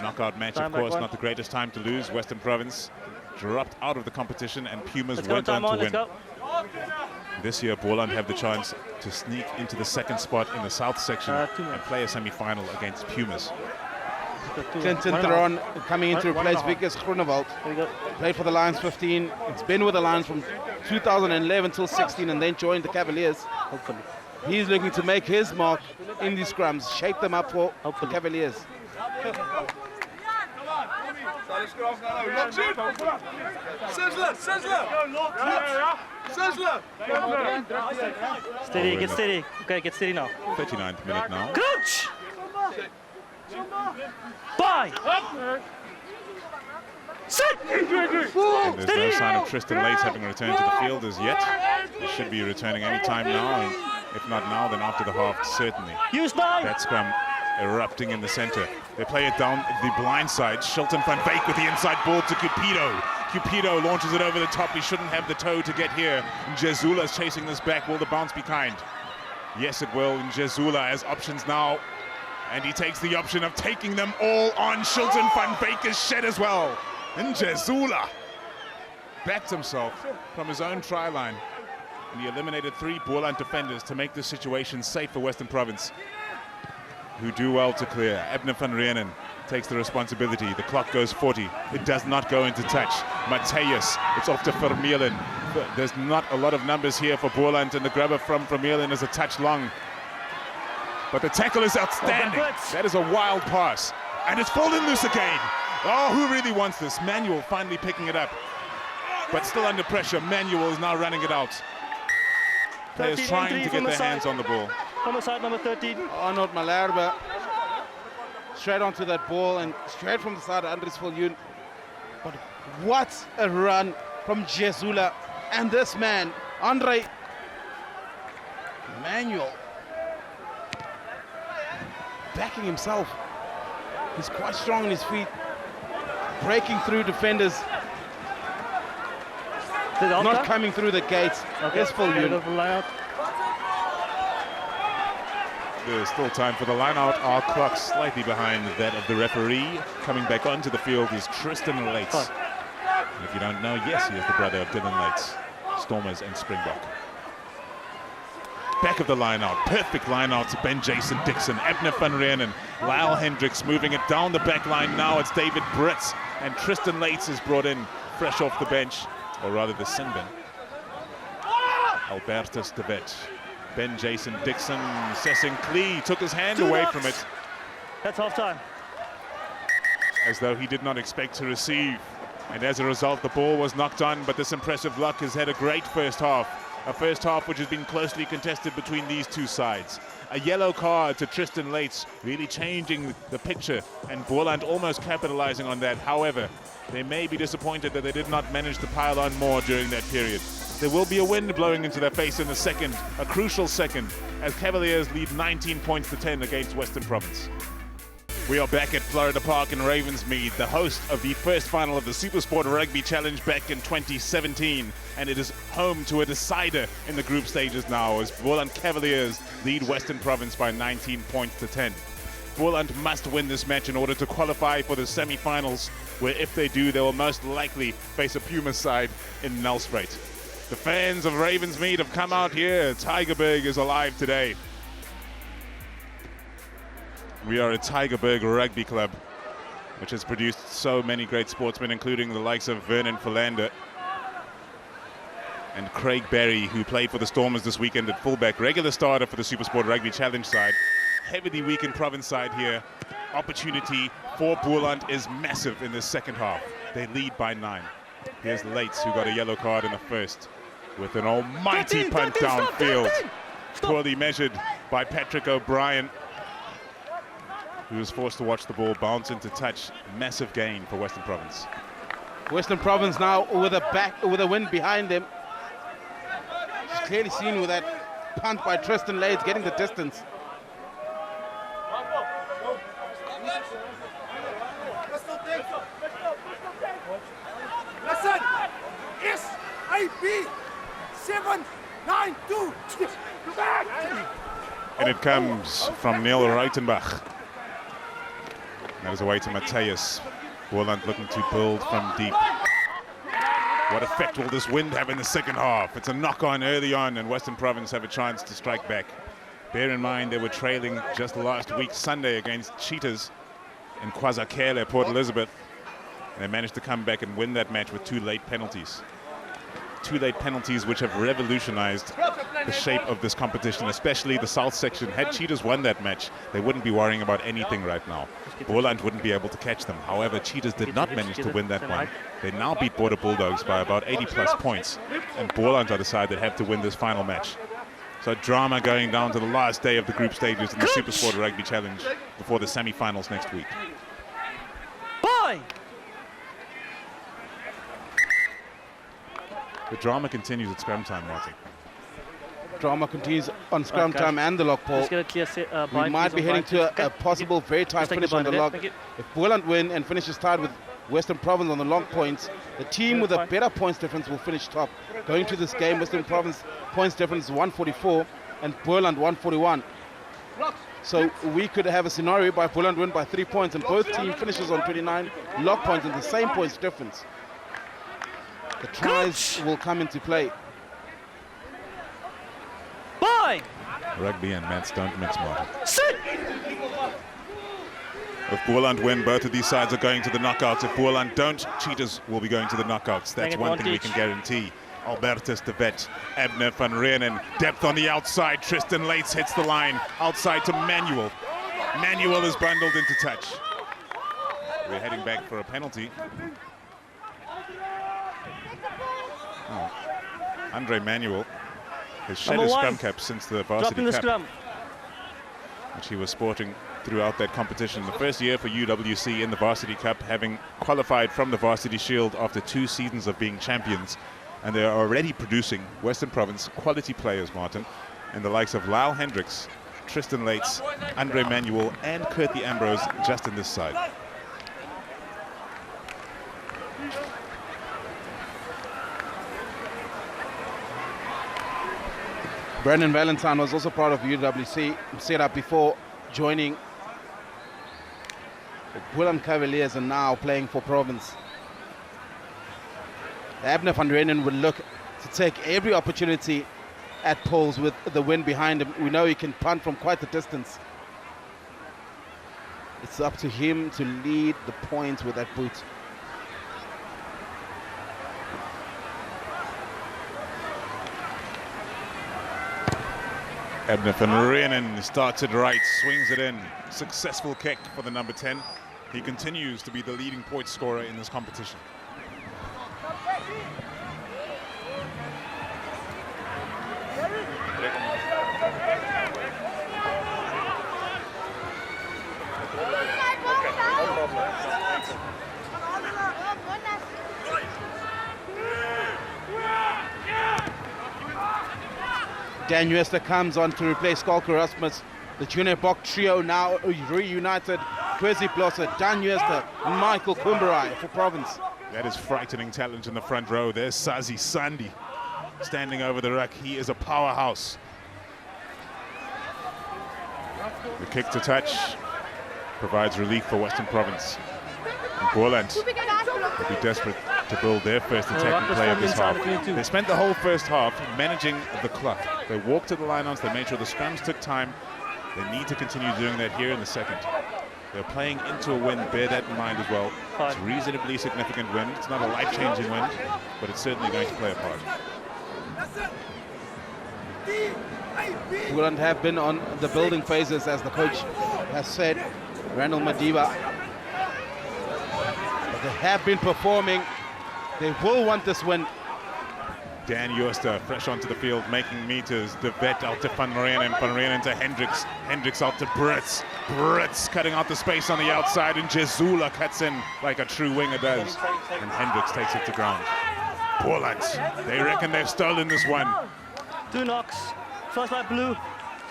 Knockout match, of course, not the greatest time to lose. Western Province dropped out of the competition and Pumas went on to win. This year, Boland have the chance to sneak into the second spot in the South section and play a semi-final against Pumas. Clinton Theron coming in to replace Vickers Groenewald. Played for the Lions 15. It's been with the Lions from 2011 till 16 and then joined the Cavaliers. Hopefully. He's looking to make his mark in these scrums, shape them up for the Cavaliers. Steady, get steady. Okay, get steady now. 39th minute now. Crouch! Bye! Sit! And there's no sign of Tristan Leitz having returned to the field as yet. He should be returning any time now, and if not now, then after the half, certainly. Use 9! That scrum erupting in the center. They play it down the blind side. Shilton van Beek with the inside ball to Cupido. Cupido launches it over the top. He shouldn't have the toe to get here. Jezula's chasing this back. Will the bounce be kind? Yes, it will. And Jezula has options now. And he takes the option of taking them all on. Shilton van Beek is shed as well. And Jezula backed himself from his own try line. And he eliminated 3 Boland defenders to make this situation safe for Western Province, who do well to clear. Abner van Reenen takes the responsibility. The clock goes 40. It does not go into touch. Matthias, it's off to Vermeulen. There's not a lot of numbers here for Boland, and the grabber from Vermeulen is a touch long. But the tackle is outstanding. That is a wild pass. And it's fallen loose again. Oh, who really wants this? Manuel finally picking it up. But still under pressure. Manuel is now running it out. Players trying to get their hands on the ball. On the side, number 13. Arnold Malherbe straight onto that ball and straight from the side of Andries Viljoen. But what a run from Jezula. And this man, Andre Manuel, backing himself. He's quite strong on his feet, breaking through defenders, not coming through the gates. Yes, Viljoen. There's still time for the line out. Our clock slightly behind that of the referee. Coming back onto the field is Tristan Leitz. And if you don't know, yes, he is the brother of Dylan Leitz, Stormers and Springbok. Back of the line out. Perfect line out to Ben Jason Dixon. Abner van Reenen. Lyle Hendricks moving it down the back line now. It's David Brits. And Tristan Leitz is brought in fresh off the bench, or rather the sin bin. Albertus De Vet. Ben Jason Dixon, Sessing Klee took his hand away from it. That's half time. As though he did not expect to receive And as a result, the ball was knocked on, but this impressive luck has had a great first half. A first half which has been closely contested between these two sides. A yellow card to Tristan Lates, really changing the picture, and Boland almost capitalizing on that. However, they may be disappointed that they did not manage to pile on more during that period. There will be a wind blowing into their face in the second, a crucial second, as Cavaliers lead 19 points to 10 against Western Province. We are back at Florida Park in Ravensmead, the host of the first final of the SuperSport Rugby Challenge back in 2017. And it is home to a decider in the group stages now as Boland Cavaliers lead Western Province by 19 points to 10. Boland must win this match in order to qualify for the semi-finals, where if they do, they will most likely face a Puma side in Nelspruit. The fans of Ravensmead have come out here. Tygerberg is alive today. We are at Tygerberg Rugby Club, which has produced so many great sportsmen, including the likes of Vernon Philander and Craig Berry, who played for the Stormers this weekend at fullback, regular starter for the SuperSport Rugby Challenge side. Heavily weakened province side here. Opportunity for Boland is massive in this second half. They lead by 9. Here's Lates, who got a yellow card in the first, with an almighty punt downfield. Poorly measured by Patrick O'Brien, who was forced to watch the ball bounce into touch. Massive gain for Western Province. Western Province now with a wind behind them. It's clearly seen with that punt by Tristan Lates getting the distance. Listen, SAP 792. And it comes from Neil Reutenbach. That is away to Matthias. Boland looking to build from deep. What effect will this wind have in the second half? It's a knock-on early on, and Western Province have a chance to strike back. Bear in mind they were trailing just last week Sunday against Cheetahs in KwaZulu, Port Elizabeth. And they managed to come back and win that match with 2 late penalties. 2 late penalties which have revolutionized the shape of this competition, especially the south section. Had Cheetahs won that match, they wouldn't be worrying about anything right now. Boland wouldn't be able to catch them. However, Cheetahs did not manage to win that one. They now beat Border Bulldogs by about 80+ points, and Boland are the side that have to win this final match. So drama going down to the last day of the group stages in the SuperSport Rugby Challenge before the semi-finals next week. Bye! The drama continues at scrum time, Martin. Drama continues on scrum time and the lock, Paul. Let's get a clear set, We might be heading to a possible very tight finish on the lock. If Boland win and finishes tied with Western Province on the long points, the team with a better points difference will finish top. Going to this game, Western Province points difference is 144 and Boland 141. So we could have a scenario by Boland win by 3 points and both team finishes on 29 lock points and the same points difference. The tries will come into play. Bye! Rugby and maths don't mix, Martin. If Boland win, both of these sides are going to the knockouts. If Boland don't, Cheetahs will be going to the knockouts. That's one thing we can guarantee. Albertus de Vet, Abner van Reenen, depth on the outside. Tristan Lates hits the line, outside to Manuel. Manuel is bundled into touch. We're heading back for a penalty. Oh. Andre Manuel has shed his scrum cap since the varsity cap, which he was sporting throughout that competition. The first year for UWC in the varsity cup, having qualified from the varsity shield after 2 seasons of being champions. And they are already producing Western Province quality players, Martin, and the likes of Lyle Hendricks, Tristan Lates, Andre Manuel, and Kurtly Ambrose just in this side. Brendan Valentine was also part of UWC set up before joining the Boland Cavaliers and now playing for Province. Abner van Reenen will look to take every opportunity at poles with the wind behind him. We know he can punt from quite the distance. It's up to him to lead the points with that boot. Abner van Reenen starts it right, swings it in. Successful kick for the number 10. He continues to be the leading point scorer in this competition. Dan Uester comes on to replace Skalker Rasmus. The junior Bok trio now reunited. Kwesi Blosser, Dan Uester, and Michael Kumbarai for Province. That is frightening talent in the front row. There's Sazi Sandi standing over the ruck. He is a powerhouse. The kick to touch provides relief for Western Province. And Boland will be desperate to build their first attacking play of this half. They spent the whole first half managing the clock. They walked to the lineouts, they made sure the scrums took time. They need to continue doing that here in the second. They're playing into a win, bear that in mind as well. It's a reasonably significant win. It's not a life-changing win, but it's certainly going to play a part. Boland have been on the building phases, as the coach has said, Randall Madiba. But they have been performing. They will want this win. Dan Uester fresh onto the field, making meters. De Vet out to Van Renen, Van Renen to Hendricks. Hendricks out to Brits. Brits cutting out the space on the outside, and Jezula cuts in like a true winger does. And Hendricks takes it to ground. Boland, they reckon they've stolen this one. 2 knocks. First by blue,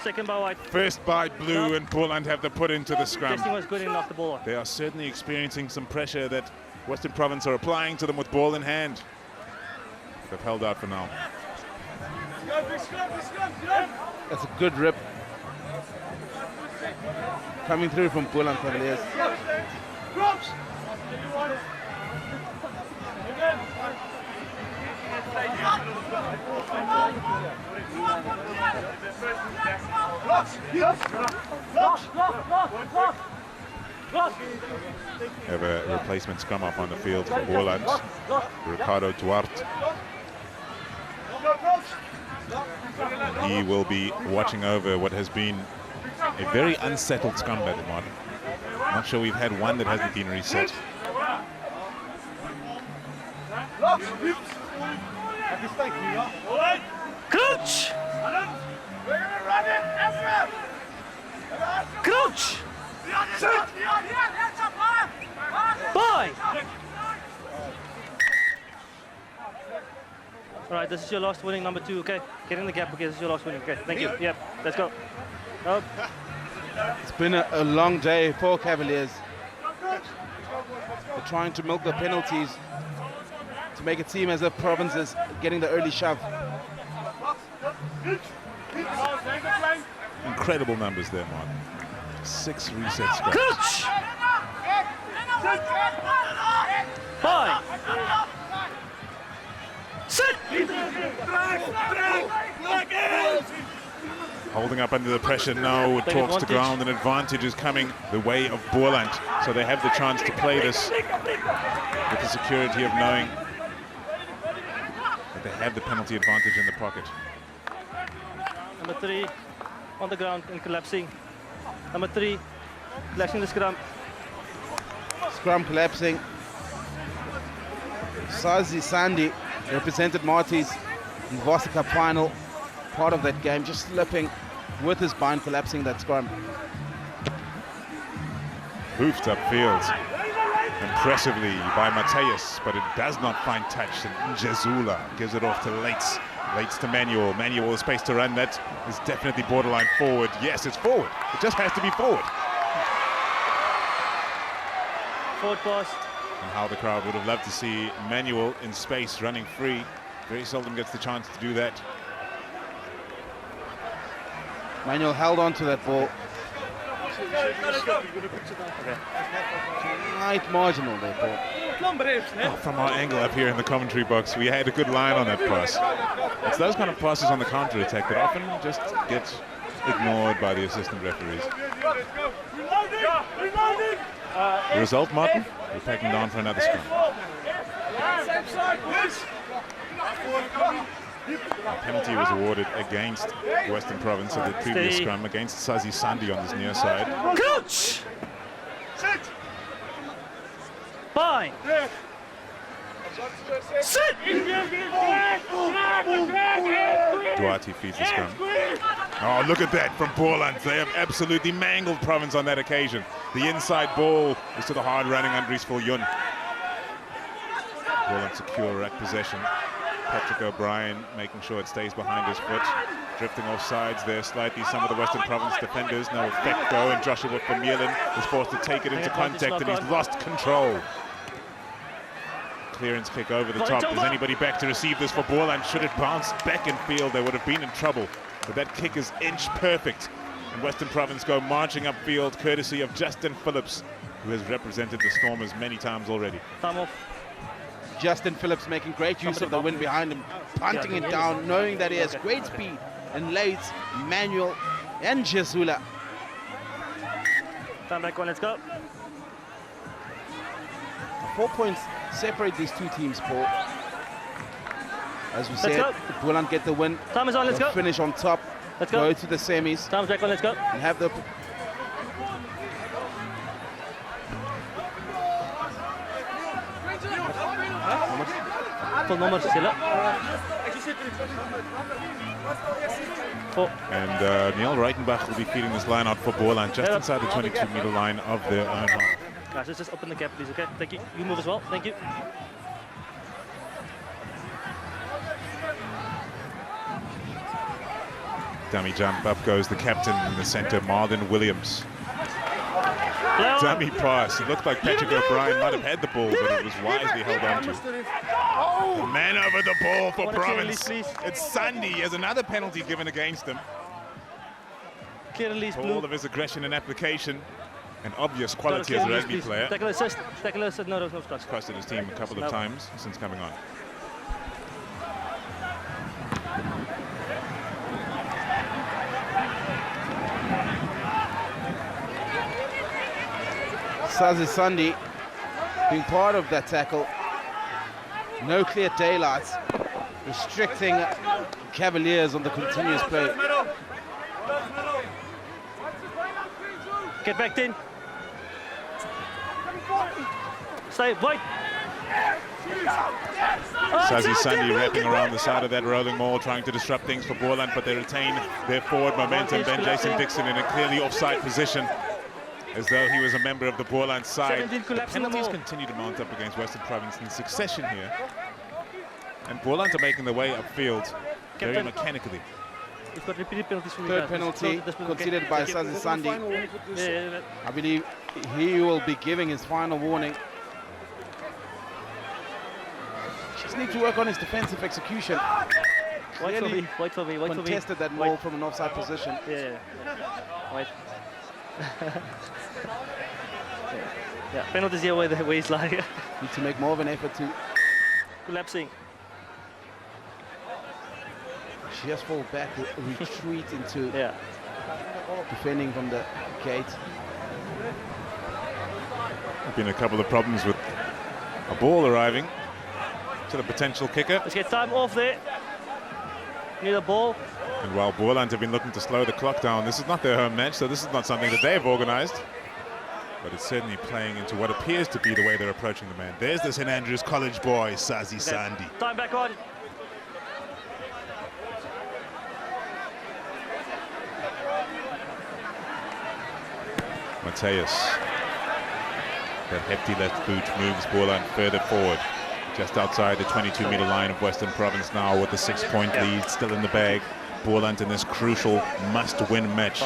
second by white. First by blue, and Boland have to put into the scrum. Testing was good and knocked the ball on. They are certainly experiencing some pressure that Western Province are applying to them with ball in hand. They've held out for now. That's a good rip. Coming through from Boland Cavaliers. Have a replacement scrum up on the field for Boland. Ricardo Duarte. He will be watching over what has been a very unsettled scrum battle, Martin. Not sure we've had one that hasn't been reset. Crouch! Crouch! Bye! All right, this is your last winning, number 2, okay? Get in the gap, okay? This is your last winning, okay? Thank you. Yep, let's go. Up. It's been a long day for Cavaliers. They're trying to milk the penalties to make it seem as if Province is getting the early shove. Incredible numbers there, Martin. 6 reset scrums. Crouch! Bye! Sit! Holding up under the pressure now, it talks to ground, and advantage is coming the way of Boland. So they have the chance to play this with the security of knowing that they have the penalty advantage in the pocket. Number 3 on the ground and collapsing. Number 3 collapsing the scrum. Scrum collapsing. Sazi Sandi represented Marties in the Vossa Cup final. Part of that game, just slipping with his bind, collapsing that scrum. Hoofed upfield impressively by Mateus, but it does not find touch, and Jezula gives it off to Lates. Lates to Manuel. Manuel with space to run. That is definitely borderline forward. Yes, it's forward. It just has to be forward. Forward pass. And how the crowd would have loved to see Manuel in space running free. Very seldom gets the chance to do that. Manuel held on to that ball. Slight marginal there, Paul. From our angle up here in the commentary box, we had a good line on that pass. It's those kind of passes on the counter-attack that often just get ignored by the assistant referees. The result, Martin? We're taking down for another scrum. A penalty was awarded against Western Province of the previous scrum against Sazi Sandi on this near side. Coach! Fine. Duarte feeds the scrum. Oh, look at that from Boland. They have absolutely mangled Province on that occasion. The inside ball is to the hard-running Andries Viljoen. Boland secure rack possession. Patrick O'Brien making sure it stays behind his foot. Drifting off sides there slightly. Some of the Western Province defenders. No effect though, and Joshua Vermeulen is forced to take it into contact, and he's lost control. Clearance kick over the top. Is anybody back to receive this for Boland? Should it bounce back in field, they would have been in trouble. But that kick is inch perfect. And Western Province go marching upfield, courtesy of Justin Phillips, who has represented the Stormers many times already. Time off. Justin Phillips making great use of the wind behind him, punting it down, knowing that he has great speed and Leitz, Manuel, and Jesula. Time back on, let's go. 4 points separate these two teams, Paul. As we said, Boland get the win. Time is on, let's go. Finish on top. Let's go. Go to the semis. Time's back on, let's go. And have the Full numbers, sila. And Neil Reichenbach will be feeding this line out for Boland just inside the 22-meter line of their own half. Guys, let's just open the gap, please, okay? Thank you. You move as well, thank you. Dummy jump, up goes the captain in the center, Marlon Williams. Dummy pass. It looked like Patrick O'Brien might have had the ball, but it was wisely held on to. Man over the ball for Province. It's Sandy. He has another penalty given against him. Clear release, For blue. all of his aggression and application and obvious quality as a rugby player. Tackle assist. Tackle assist. No, there's no strikes. Costed his team a couple of times since coming on. Sazi Sandi being part of that tackle. No clear daylights, restricting Cavaliers on the continuous play. Get back in. Stay, wait. Sazi Sandi wrapping around the side of that rolling maul, trying to disrupt things for Boland, but they retain their forward momentum. Ben Jason Dixon in a clearly offside position, as though he was a member of the Boland side. The penalties continue to mount up against Western Province in succession here. And Boland are making their way upfield very mechanically. We've got repeated penalties from Third penalty conceded by Sazi Sandi. I believe he will be giving his final warning. Just need to work on his defensive execution. Wait for me, wait for me, wait for me. Contested that maul from an offside position. Yeah. Wait. Yeah, penalties here where he's lying. Need to make more of an effort to Collapsing. just fall back, retreat into defending from the gate. There've been a couple of problems with a ball arriving to the potential kicker. Let's get time off there. Near the ball. And while Boland have been looking to slow the clock down, this is not their home match, so this is not something that they've organized. But it's certainly playing into what appears to be the way they're approaching the man. There's the St. Andrews College boy, Sazi Sandi. Time back on. Mateus. That hefty left boot moves Boland further forward. Just outside the 22-meter line of Western Province now with the 6-point lead still in the bag. Boland in this crucial must-win match.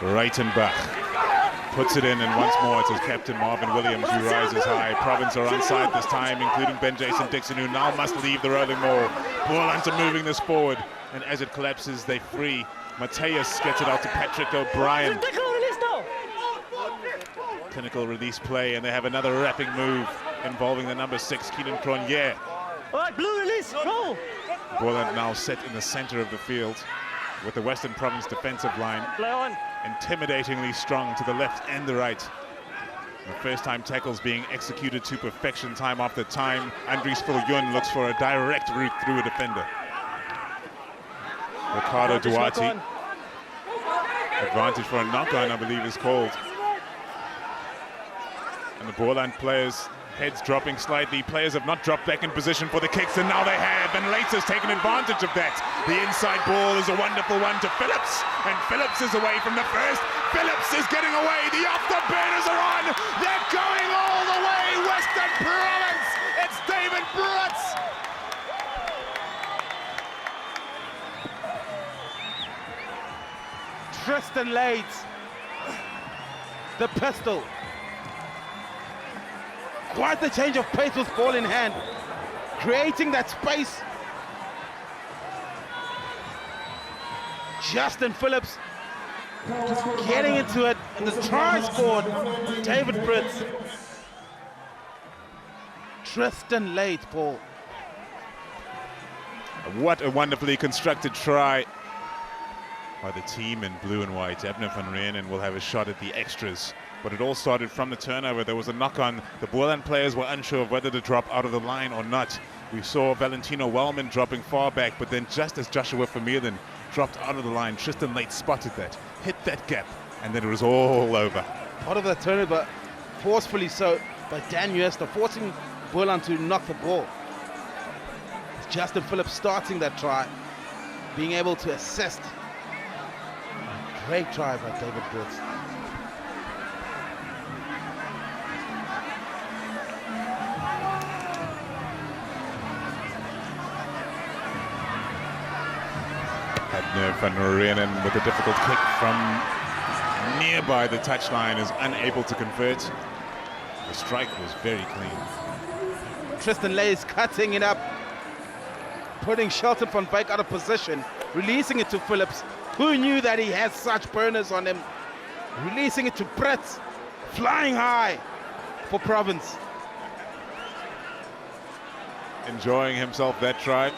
Reichenbach puts it in, and once more it's his captain Marvin Williams who rises high. Province are onside this time, including Ben Jason Dixon, who now must leave the rolling maul. Boland are moving this forward, and as it collapses, they free. Mateus gets it out to Patrick O'Brien. Clinical release play, and they have another wrapping move involving the number 6, Keelan Cronje. All right, blue release, roll. Boland now set in the center of the field with the Western Province defensive line Play on. intimidatingly strong to the left and the right. The first-time tackles being executed to perfection time after time. Andries Viljoen looks for a direct route through a defender. Ricardo Duarte. Advantage for a knock-on, I believe, is called. And the Boland players, heads dropping slightly. Players have not dropped back in position for the kicks, and now they have. And Leit's taken advantage of that. The inside ball is a wonderful one to Phillips, and Phillips is away from the first. Phillips is getting away. The afterburners are on. They're going all the way. Western Province. It's David Brutz. Tristan Leit, the pistol. Quite the change of pace with ball in hand, creating that space. Justin Phillips getting into it, and the try scored. David Brutz. Tristan Leit, Paul. What a wonderfully constructed try by the team in blue and white. Abner van Reenen will have a shot at the extras. But it all started from the turnover. There was a knock-on. The Boland players were unsure of whether to drop out of the line or not. We saw Valentino Wellman dropping far back, but then just as Joshua Vermeulen dropped out of the line, Tristan Leit spotted that, hit that gap, and then it was all over. Part of the turnover, forcefully so, by Dan Uester, forcing Boland to knock the ball. Justin Phillips starting that try, being able to assist. Great try by David Brutz. Abner van Reenen with a difficult kick from nearby the touchline is unable to convert. The strike was very clean. Tristan Leit is cutting it up, putting Shelton van Wyk out of position, releasing it to Phillips, who knew that he has such burners on him. Releasing it to Brutz, flying high for Province. Enjoying himself that try.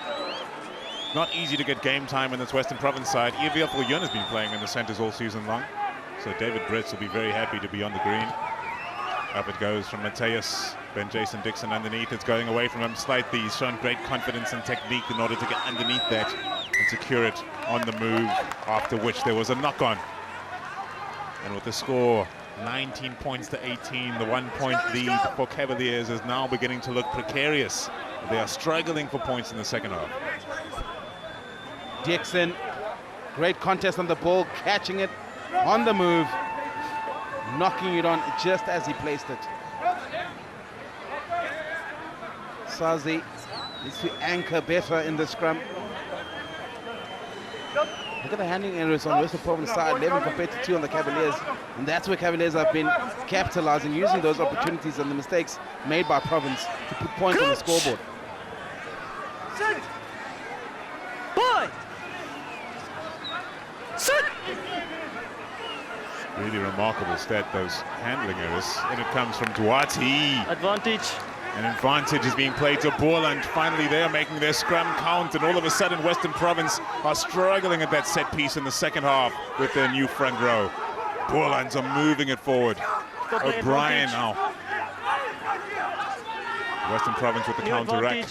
Not easy to get game time in this Western Province side. Evia Viljoen has been playing in the centres all season long, so David Brutz will be very happy to be on the green. Up it goes from Mateus. Ben Jason Dixon underneath. It's going away from him slightly. He's shown great confidence and technique in order to get underneath that and secure it on the move, after which there was a knock-on. And with the score 19 points to 18, the 1-point lead for Cavaliers is now beginning to look precarious. They are struggling for points in the second half. Dixon, great contest on the ball, catching it on the move, knocking it on just as he placed it. Sazi needs to anchor better in the scrum. Look at the handling errors on Western Province side, 11 compared to 2 on the Cavaliers. And that's where Cavaliers have been capitalizing, using those opportunities and the mistakes made by Province to put points on the scoreboard. Sit! Boy! Sit! Really remarkable stat, those handling errors. And it comes from Duarte. Advantage. An advantage is being played to Boland. Finally, they are making their scrum count, and all of a sudden, Western Province are struggling at that set piece in the second half with their new front row. Bolands are moving it forward. O'Brien now. Western Province with the counter-rack.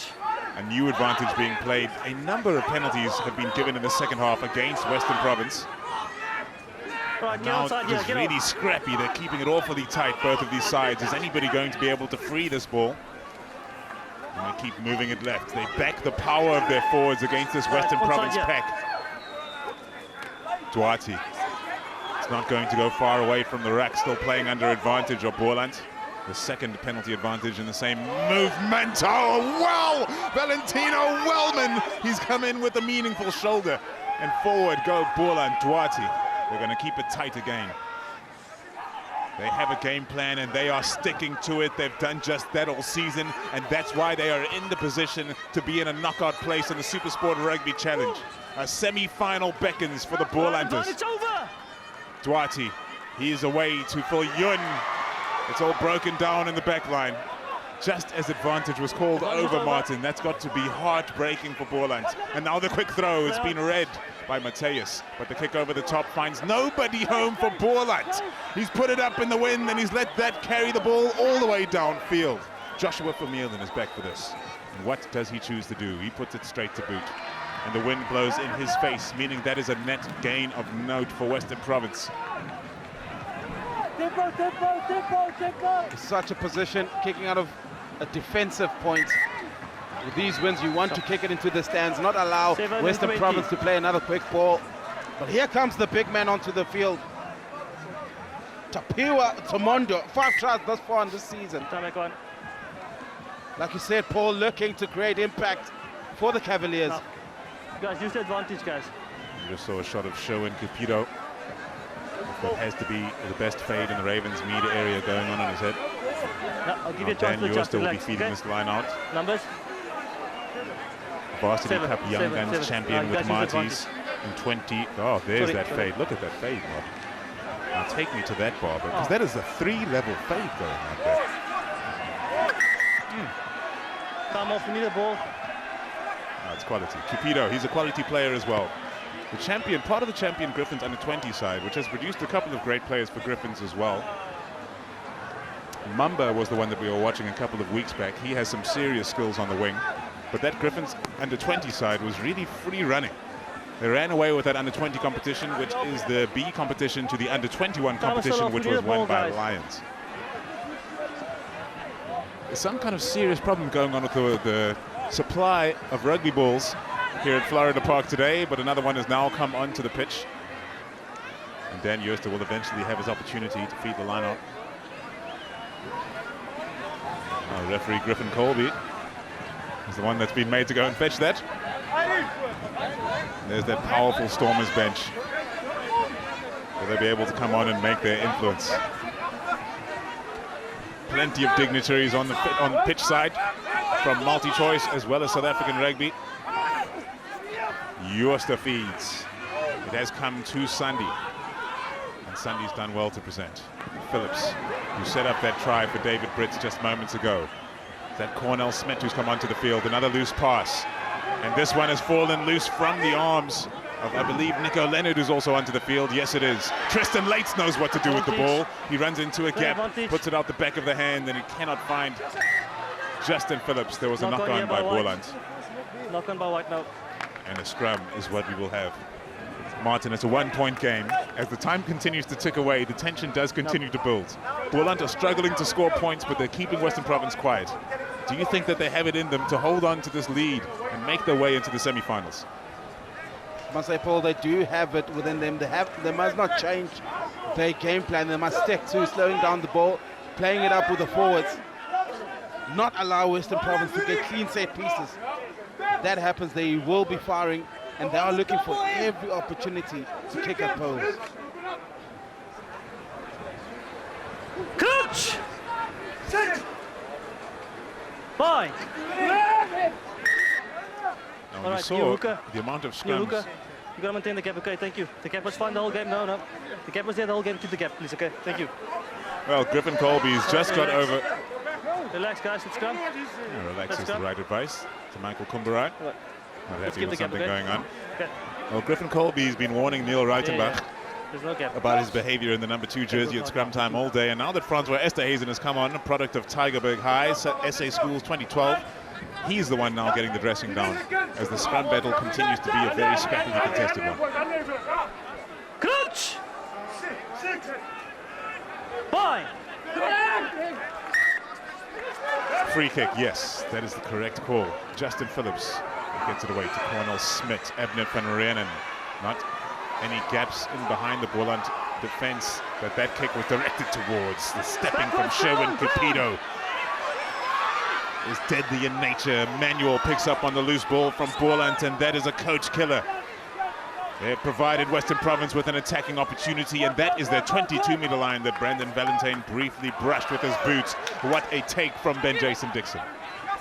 A new advantage being played. A number of penalties have been given in the second half against Western Province. Right, Now outside, it's really scrappy. They're keeping it awfully tight, both of these sides. Is anybody going to be able to free this ball? And they keep moving it left. They back the power of their forwards against this Western Province pack. Duarte. It's not going to go far away from the rack, still playing under advantage of Boland. The second penalty advantage in the same movement. Oh, wow! Valentino Wellman. He's come in with a meaningful shoulder. And forward go Boland, Duarte. They're going to keep it tight again. They have a game plan and they are sticking to it. They've done just that all season, and that's why they are in the position to be in a knockout place in the SuperSport Rugby Challenge. A semi-final beckons for the Bolanders. It's over! Duarte, he is away to Viljoen. It's all broken down in the back line. just as advantage was called over Martin. That's got to be heartbreaking for Boland. And now the quick throw, it's been read by Mateus, but the kick over the top finds nobody home for Boland. He's put it up in the wind and he's let that carry the ball all the way downfield. Joshua Vermeulen is back for this. And what does he choose to do? He puts it straight to boot. And the wind blows in his face, meaning that is a net gain of note for Western Province. Such a position, kicking out of a defensive point. With these wins, you want to kick it into the stands, not allow Western Province to play another quick ball. But here comes the big man onto the field. Tapiwa Tomondo, 5 tries thus far in this season. Like you said, Paul, looking to create impact for the Cavaliers. No. Guys, use the advantage, guys. You just saw a shot of Sherwin Cupido. What has to be the best fade in the Ravens' mid area going on his head. No, I'll give you a chance to Dan will be relax, feeding this line out. Numbers? Varsity Cup Young Guns champion with guys, Marty's in 20. Oh, there's that fade. Look at that fade, Marty. Now take me to that bar, because that is a 3-level fade going on there. Come off, we need a ball. Oh, it's quality. Cupido, he's a quality player as well. The champion, part of the champion Griffins under 20 side, which has produced a couple of great players for Griffins as well. Mumba was the one that we were watching a couple of weeks back. He has some serious skills on the wing. But that Griffins under 20 side was really free running. They ran away with that under 20 competition, which is the B competition to the under 21 competition, which was won by Lions. There's some kind of serious problem going on with the supply of rugby balls here at Florida Park today, but another one has now come onto the pitch. And Dan Jooste will eventually have his opportunity to feed the line out. Referee Griffin Colby is the one that's been made to go and fetch that. And there's that powerful Stormers bench. Will they be able to come on and make their influence? Plenty of dignitaries on the pitch side from multi-choice as well as South African rugby. Jooste feeds. It has come to Sunday. And Sunday's done well to present. Phillips, who set up that try for David Brits just moments ago. That Cornell Smith who's come onto the field. Another loose pass. And this one has fallen loose from the arms of, I believe, Nico Leonard, who's also onto the field. Yes, it is. Tristan Lates knows what to do with the ball. He runs into a gap, puts it out the back of the hand, and he cannot find Justin Phillips. There was a knock-on by Boland. Knock-on by White now. And a scrum is what we will have. Martin, it's a 1-point game. As the time continues to tick away, the tension does continue to build. Boland are struggling to score points, but they're keeping Western Province quiet. Do you think that they have it in them to hold on to this lead and make their way into the semi-finals? I must say, Paul, they do have it within them. They must not change their game plan. They must stick to slowing down the ball, playing it up with the forwards, not allow Western Province to get clean set pieces. If that happens, they will be firing, and they are looking for every opportunity to kick at poles. Coach! Bye! Now, we saw the amount of scrums. You gotta maintain the gap, okay, thank you. The gap was fine the whole game, no. The gap was there the whole game, keep the gap, please, okay, thank you. Well, Griffin Colby's just got over. Relax, guys, it's scrum. Yeah, relax is the right advice to Michael Kumbarai. Not happy with something going on. Okay. Well, Griffin Colby's been warning Neil Reitenbach about his behavior in the number 2 jersey at scrum time all day. And now that Francois Esterhazen has come on, a product of Tygerberg High, SA Schools 2012, he's the one now getting the dressing down as the scrum battle continues to be a very scrappily contested one. Coach! Bye! Free kick, yes, that is the correct call. Justin Phillips gets it away to Cornell Smith, Abner van Reenen. Not any gaps in behind the Boland defense that kick was directed towards. The stepping from Sherwin Cupido is deadly in nature. Manuel picks up on the loose ball from Boland, and that is a coach killer. They provided Western Province with an attacking opportunity, and that is their 22-meter line that Brandon Valentine briefly brushed with his boots. What a take from Ben Jason Dixon.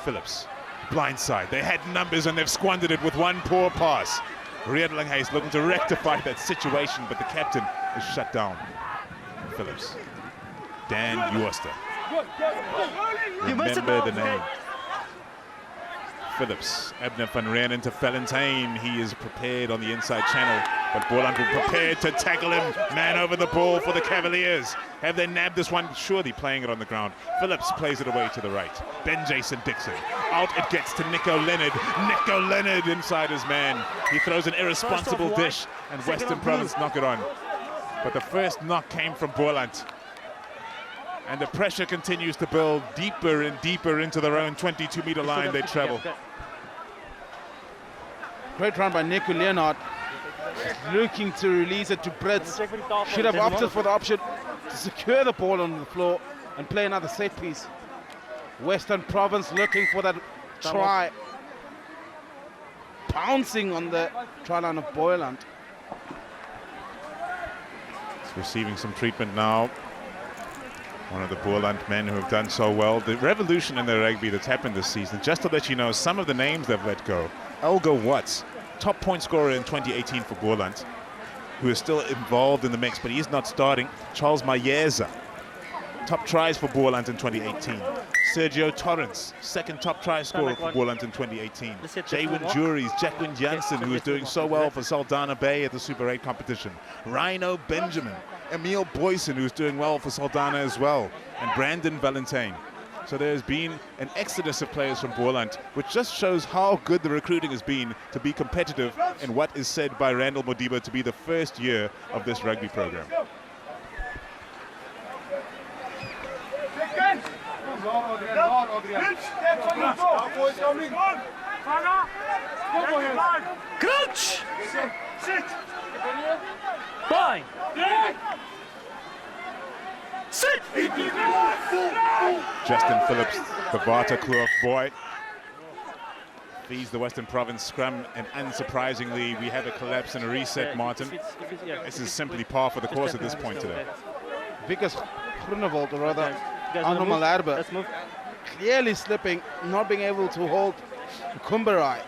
Phillips, blindside. They had numbers and they've squandered it with one poor pass. Riedlinghuis looking to rectify that situation, but the captain is shut down. Phillips. Dan Jooste. Remember the name. Phillips, Abner van Rijn into Valentine. He is prepared on the inside channel, but Boland will prepared to tackle him. Man over the ball for the Cavaliers. Have they nabbed this one? Surely playing it on the ground. Phillips plays it away to the right. Ben Jason Dixon. Out it gets to Nico Leonard. Nico Leonard inside his man. He throws an irresponsible dish, and Western Province knock it on. But the first knock came from Boland. And the pressure continues to build deeper and deeper into their own 22-meter line they travel. Great run by Nico Leonard. Looking to release it to Brits. Should have opted for the option to secure the ball on the floor and play another set piece. Western Province looking for that try. Pouncing on the try line of Boland. It's receiving some treatment now. One of the Boland men who have done so well. The revolution in the rugby that's happened this season, just to let you know some of the names they've let go. Elgo Watts, top point scorer in 2018 for Boland, who is still involved in the mix, but he's not starting. Charles Mayeza, top tries for Boland in 2018. Sergio Torrance, second top try scorer for Boland in 2018. Jaywin Juries, Jacqueline Jansen, who is doing so well for Saldanha Bay at the Super 8 competition. Rhino Benjamin, Emile Boyson, who's doing well for Saldanha as well, and Brandon Valentine. So there's been an exodus of players from Boland, which just shows how good the recruiting has been to be competitive in what is said by Randall Modiba to be the first year of this rugby program. Crouch! Fine! Sit! Justin Phillips, the Vata Kloof boy, feeds the Western Province scrum, and unsurprisingly, we have a collapse and a reset, Martin. This is simply par for the course at this point today. Vickers Groenewold, or rather, Arno Malherbe, clearly slipping, not being able to hold Kumbarai.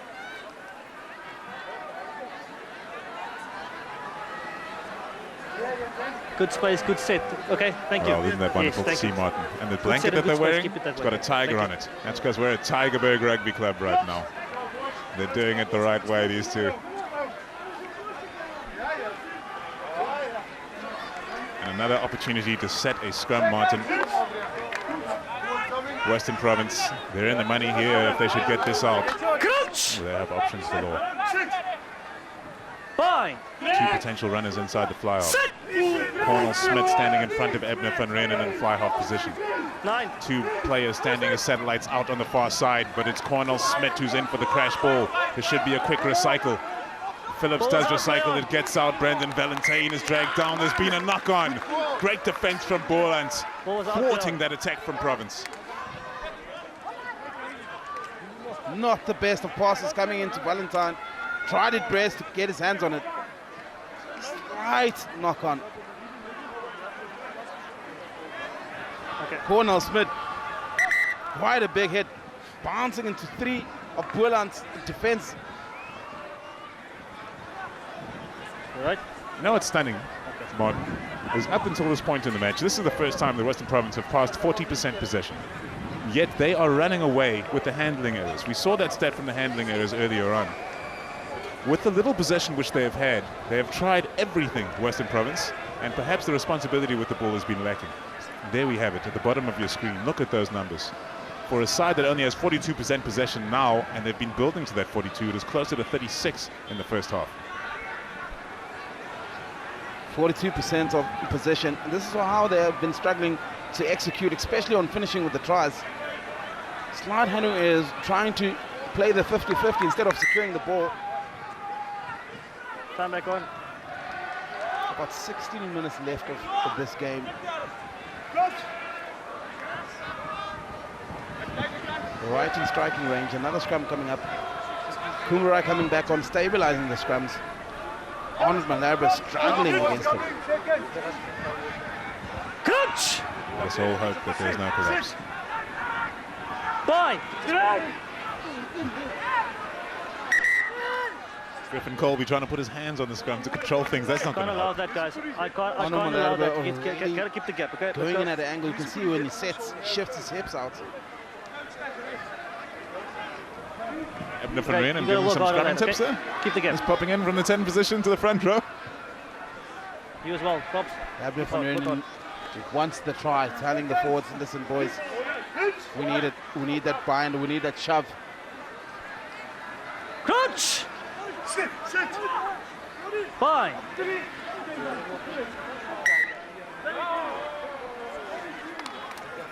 Good space, good set. Okay, thank you. Oh, isn't that wonderful to see, you. Martin? And the blanket that they're wearing, it's got a tiger on it. That's because we're at Tigerberg Rugby Club right now. They're doing it the right way, these two. And another opportunity to set a scrum, Martin. Western Province, they're in the money here if they should get this out. They have options galore. Fine. Two potential runners inside the fly-off. Cornel Smith standing in front of Abner van Rijn in fly-half position. 9. Two players standing as satellites out on the far side, but it's Cornel Smith who's in for the crash ball. There should be a quick recycle. Phillips does recycle, it gets out. Brandon Valentine is dragged down. There's been a knock-on. Great defense from Boland, thwarting that attack from Province. Not the best of passes coming into Valentine. Tried it best to get his hands on it. Slight knock on. Okay. Cornel Smith, quite a big hit, bouncing into 3 of Boland's defense. All right. You know what's stunning, Martin, is up until this point in the match, this is the first time the Western Province have passed 40% possession. Yet they are running away with the handling errors. We saw that stat from the handling errors earlier on. With the little possession which they have tried everything, Western Province, and perhaps the responsibility with the ball has been lacking. There we have it at the bottom of your screen. Look at those numbers. For a side that only has 42% possession now, and they've been building to that 42, it is closer to 36 in the first half. 42% of possession. This is how they have been struggling to execute, especially on finishing with the tries. Slide handling is trying to play the 50-50 instead of securing the ball. Time back on. About 16 minutes left of this game. Right in striking range. Another scrum coming up. Kumbarai coming back on, stabilizing the scrums. Arnold Malherbe struggling against him. Coach! Let's all hope that there's no collapse. Fine. Griffin Colby trying to put his hands on the scrum to control things. That's not going to allow help. that, guys. I can't allow that. Gotta keep the gap, okay? Going in at an angle, you can see when he shifts his hips out. Ebner van Renen giving some scrumming tips there. Keep the gap. He's popping in from the 10 position to the front row. You as well, Pops. Ebner van Renen wants the try, telling the forwards, listen boys, we need it. We need that bind, we need that shove. Crunch! Sit. Fine.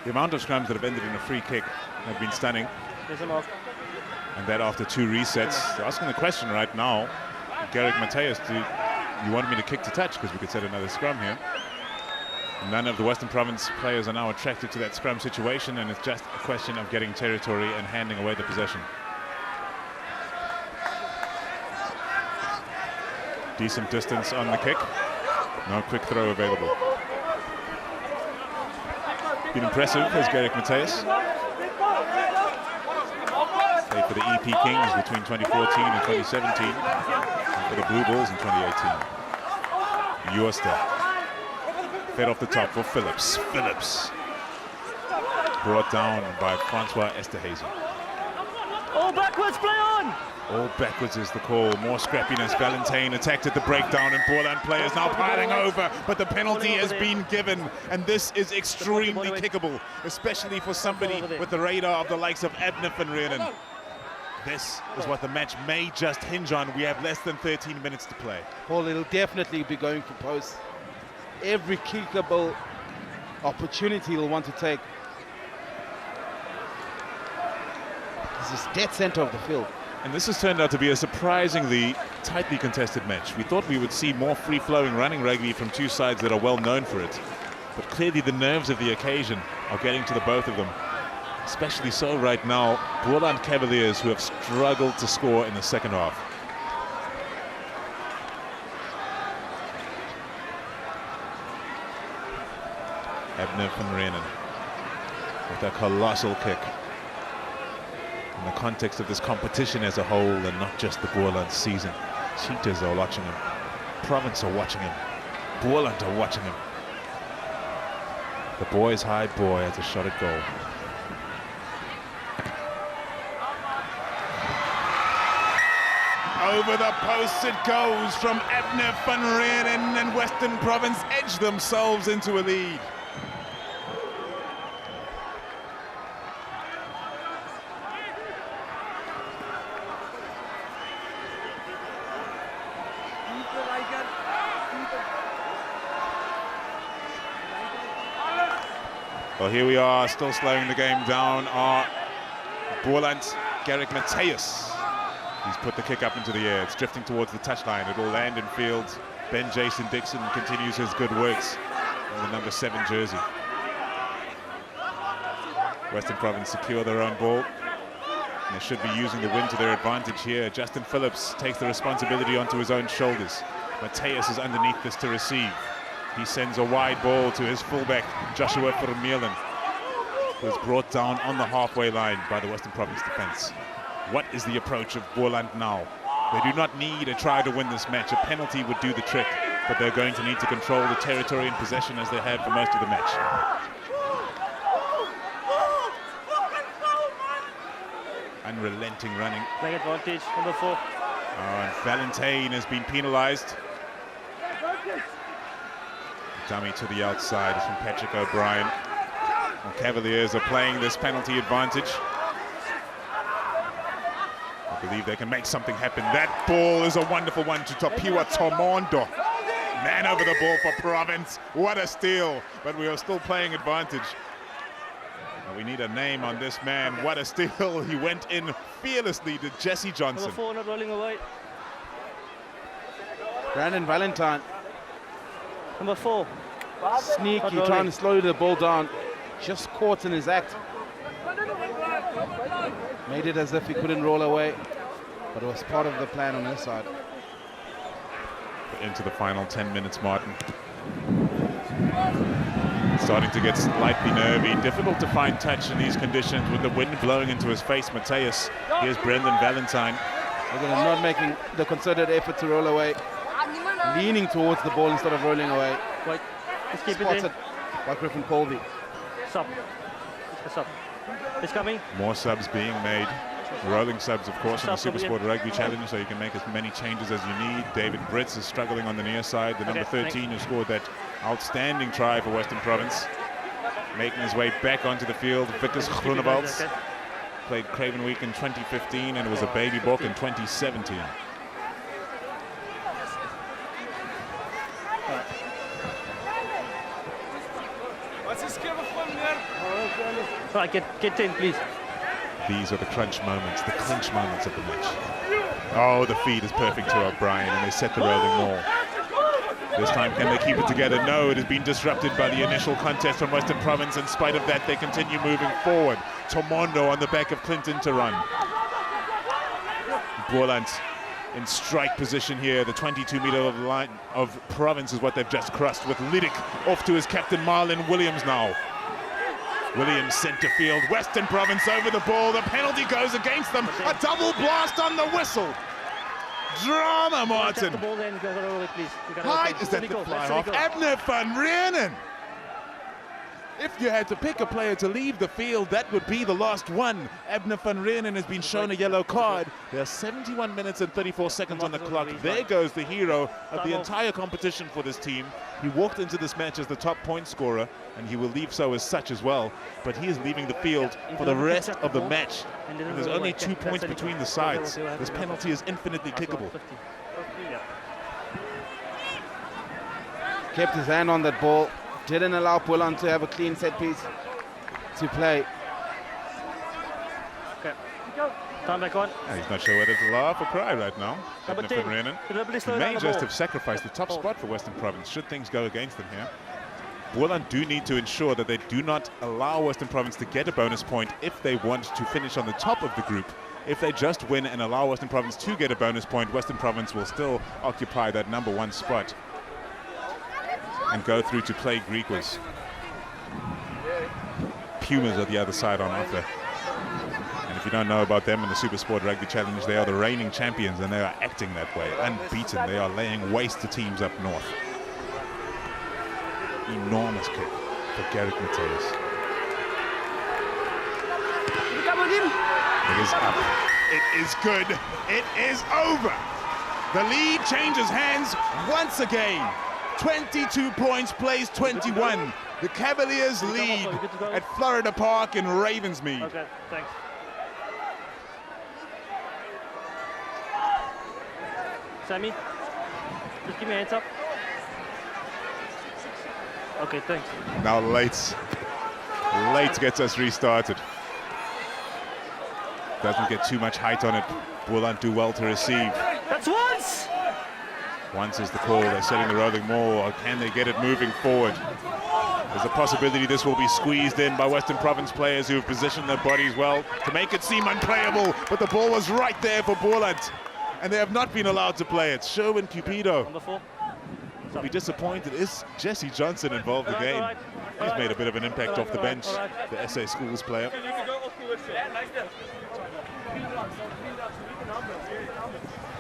The amount of scrums that have ended in a free kick have been stunning. There's him off. And that after 2 resets. They're asking the question right now, Garrick Mateus, do you want me to kick to touch? Because we could set another scrum here. None of the Western Province players are now attracted to that scrum situation, and it's just a question of getting territory and handing away the possession. Decent distance on the kick. No quick throw available. Been impressive as Garrick Mateus. Played for the EP Kings between 2014 and 2017. And for the Blue Bulls in 2018. Uosta. Fed off the top for Phillips. Brought down by Francois Esterhazy. All backwards, play on! All backwards is the call. More scrappiness. Valentine attacked at the breakdown, and Boland players now piling over, but the penalty has been given, and this is extremely kickable, especially for somebody with the radar of the likes of Ebner van Renen. This is what the match may just hinge on. We have less than 13 minutes to play. Paul, it'll definitely be going for post. Every kickable opportunity he'll want to take. This is dead center of the field. And this has turned out to be a surprisingly tightly contested match. We thought we would see more free-flowing running rugby from two sides that are well known for it. But clearly the nerves of the occasion are getting to the both of them. Especially so right now, Boland Cavaliers, who have struggled to score in the second half. Ebner van Renen with a colossal kick. In the context of this competition as a whole, and not just the Boland season. Cheetahs are watching him. Province are watching him. Boland are watching him. The boys' high boy has a shot at goal. Over the posts it goes from Ebner van Renen, and Western Province edge themselves into a lead. Well, here we are, still slowing the game down, are Boland, Garrick Mateus. He's put the kick up into the air. It's drifting towards the touchline. It will land in field. Ben Jason Dixon continues his good works in the number 7 jersey. Western Province secure their own ball. And they should be using the wind to their advantage here. Justin Phillips takes the responsibility onto his own shoulders. Mateus is underneath this to receive. He sends a wide ball to his fullback, Joshua Vermeulen, who is brought down on the halfway line by the Western Province defense. What is the approach of Boland now? They do not need a try to win this match. A penalty would do the trick, but they're going to need to control the territory and possession as they have for most of the match. Unrelenting running. Playing advantage, number 4. And Valentine has been penalized. Dummy to the outside from Patrick O'Brien. Well, Cavaliers are playing this penalty advantage. I believe they can make something happen. That ball is a wonderful one to Topiwa Tomondo. Man over the ball for Province. What a steal, but we are still playing advantage. And we need a name on this man. What a steal. He went in fearlessly to Jesse Johnson. Number 4 not rolling away. Brandon Valentine. Number 4. Sneaky, trying to slow the ball down. Just caught in his act. Made it as if he couldn't roll away, but it was part of the plan on his side. Into the final 10 minutes, Martin. Starting to get slightly nervy. Difficult to find touch in these conditions with the wind blowing into his face. Mateus. Here's Brendan Valentine. Again, not making the concerted effort to roll away. Leaning towards the ball instead of rolling away. Wait, let's keep it Spotted there. by Griffin Colby. Sub. It's sub. It's coming. More subs being made. Rolling subs, of course, in the Sub SuperSport Rugby Challenge, so you can make as many changes as you need. David Brits is struggling on the near side. The number 13 who scored that outstanding try for Western Province. Making his way back onto the field, Vickers Groenewalds. Played Craven Week in 2015 and was a baby book in 2017. Right, get 10, please. These are the crunch moments, the clinch moments of the match. Oh, the feed is perfect to O'Brien, and they set the rolling maul. This time, can they keep it together? No, it has been disrupted by the initial contest from Western Province. In spite of that, they continue moving forward. Tomondo on the back of Clinton to run. Boland in strike position here. The 22-meter line of Province is what they've just crossed, with Lidick off to his captain Marlon Williams now. Williams sent to field. Western Province over the ball. The penalty goes against them. A double blast on the whistle. Drama, Martin. Height, is that the fly off? Abner van Reenen. If you had to pick a player to leave the field, that would be the last one. Abner van Reenen has been shown a yellow card. There are 71 minutes and 34 seconds on the clock. There goes the hero of the entire competition for this team. He walked into this match as the top point scorer, and he will leave so as such as well. But he is leaving the field for the rest of the match. And there's only 2 points between the sides. This penalty is infinitely kickable. Kept his hand on that ball. Didn't allow Boland to have a clean set piece to play. Okay. Time back on. He's not sure whether to laugh or cry right now. Number 10. He may just have sacrificed the top spot for Western Province should things go against them here. Boland do need to ensure that they do not allow Western Province to get a bonus point if they want to finish on the top of the group. If they just win and allow Western Province to get a bonus point, Western Province will still occupy that number 1 spot and go through to play Griquas. Pumas are the other side on offer. And if you don't know about them in the SuperSport Rugby Challenge, they are the reigning champions and they are acting that way. Unbeaten, they are laying waste to teams up north. Enormous kick for Garrick Mateus. It is up. It is good. It is over. The lead changes hands once again. 22 points, plays 21. The Cavaliers lead at Florida Park in Ravensmead. Okay, thanks. Sammy, just give me a hands up. Okay, thanks. Now Lates gets us restarted. Doesn't get too much height on it. Boland do well to receive. That's once! Once is the call. They're setting the rolling more, or can they get it moving forward? There's a possibility this will be squeezed in by Western Province players who have positioned their bodies well to make it seem unplayable, but the ball was right there for Boland, and they have not been allowed to play it. Sherwin Cupido Number 4. will be disappointed. Is Jesse Johnson involved again? He's made a bit of an impact off the bench, the SA Schools player.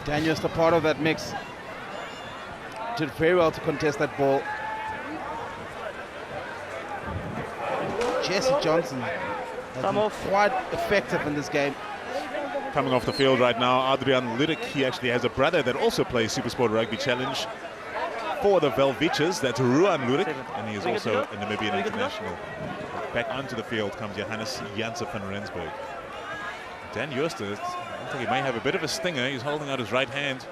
Daniel's the part of that mix. Did very well to contest that ball. Jesse Johnson has been quite effective in this game. Coming off the field right now, Adrian Lidick. He actually has a brother that also plays SuperSport Rugby Challenge for the Velviches. That's Ruan Lidick, and he is also a Namibian international. Back onto the field comes Johannes Janse van Rensburg. Dan Jooster, I think he may have a bit of a stinger. He's holding out his right hand.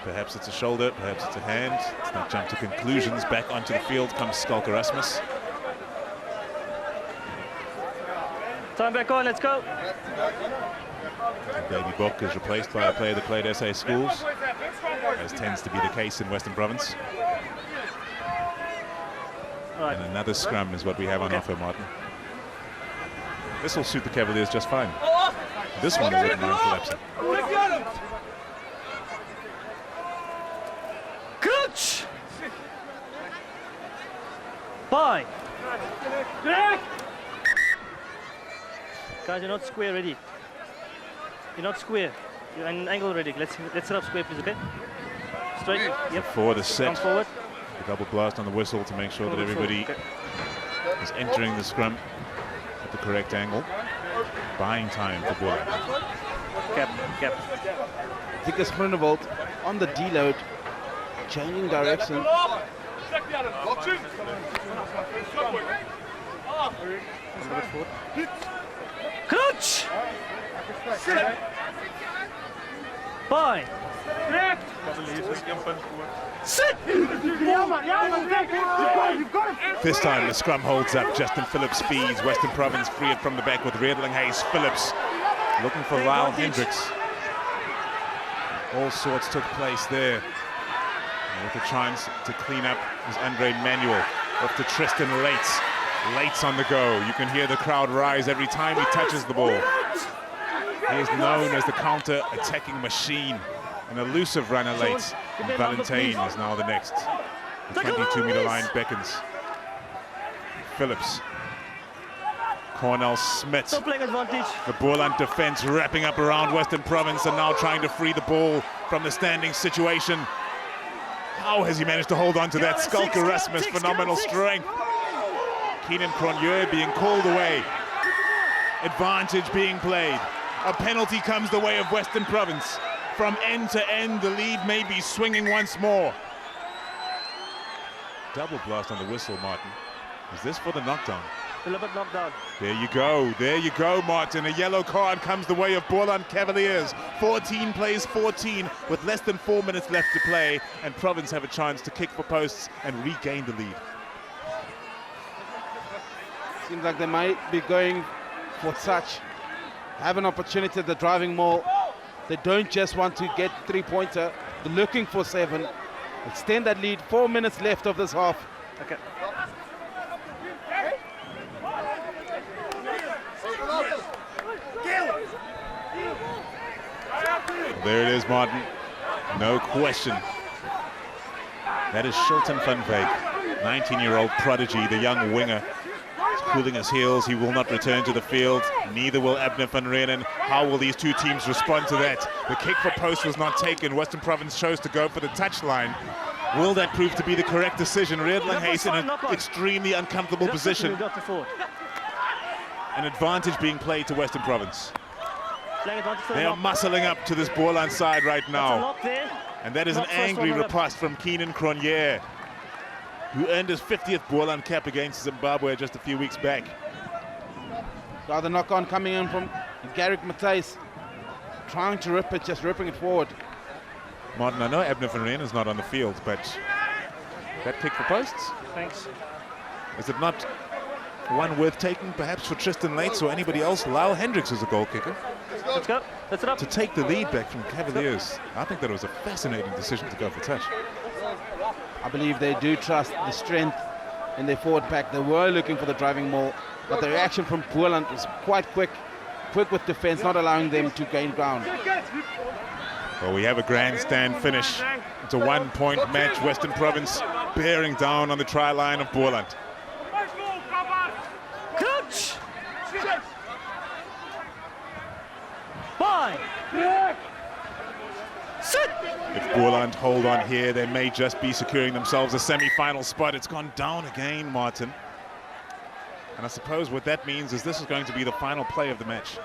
Perhaps it's a shoulder, perhaps it's a hand. Let's not jump to conclusions. Back onto the field comes Skalk Erasmus. Time back on, let's go. Davey Bock is replaced by a player that played SA Schools, as tends to be the case in Western Province. Right. And another scrum is what we have on offer, Martin. This will suit the Cavaliers just fine. This one is looking collapsing. Coach! Bye. Guys, you're not square ready. You're not square. You're in angle already. Let's set up square, please, okay? Straight. Yep. For the set. Come forward. A double blast on the whistle to make sure that everybody is entering the scrum at the correct angle. Buying time for Boland. Cap. Vickers Groenewold on the deload, changing direction. Crouch! Bye! Sit! This time the scrum holds up. Justin Phillips feeds. Western Province free it from the back with Riedling Hayes. Phillips looking for Lyle Hendricks. All sorts took place there. And with a chance to clean up is Andre Manuel. Off to Tristan Lates. Lates on the go. You can hear the crowd rise every time he touches the ball. He is known as the counter-attacking machine. An elusive runner, Lates. And Valentine is now the next. The 22-meter line beckons. Phillips. Cornell Smith. The Boland defense wrapping up around Western Province and now trying to free the ball from the standing situation. How has he managed to hold on to that? Skulk Erasmus, phenomenal strength. Keenan Cronje being called away. Advantage being played. A penalty comes the way of Western Province. From end to end, the lead may be swinging once more. Double blast on the whistle, Martin. Is this for the knockdown? Deliberate knockdown. There you go, Martin. A yellow card comes the way of Boland Cavaliers. 14 plays 14 with less than 4 minutes left to play, and Province have a chance to kick for posts and regain the lead. Seems like they might be going for touch. Have an opportunity at the driving maul. They don't just want to get three-pointer. They're looking for 7. Extend that lead. 4 minutes left of this half. Okay. There it is, Martin. No question. That is Shilton Funveig, 19-year-old prodigy, the young winger. He's cooling his heels. He will not return to the field. Neither will Abner van Reenen. How will these two teams respond to that? The kick for post was not taken. Western Province chose to go for the touchline. Will that prove to be the correct decision? Riedling Hayes in an extremely uncomfortable position. An advantage being played to Western Province. They are muscling up to this Boland side right now. And that is an angry riposte from Keenan Cronje, who earned his 50th Boland cap against Zimbabwe just a few weeks back. So the knock-on coming in from Garrick Matthijs, trying to rip it, just ripping it forward. Martin, I know Abner van Reen is not on the field, but that kick for posts? Thanks. Is it not one worth taking, perhaps for Tristan Lates or anybody else? Lyle Hendricks is a goal kicker. Let's go. Let's it up. To take the lead back from Cavaliers, I think that was a fascinating decision to go for touch. I believe they do trust the strength in their forward pack. They were looking for the driving maul, but the reaction from Boland was quite quick with defense, not allowing them to gain ground. Well, we have a grandstand finish. It's a one-point match. Western Province bearing down on the try line of Boland. Coach! Bye! Sit! If Boland hold on here, they may just be securing themselves a semi-final spot. It's gone down again, Martin. And I suppose what that means is this is going to be the final play of the match.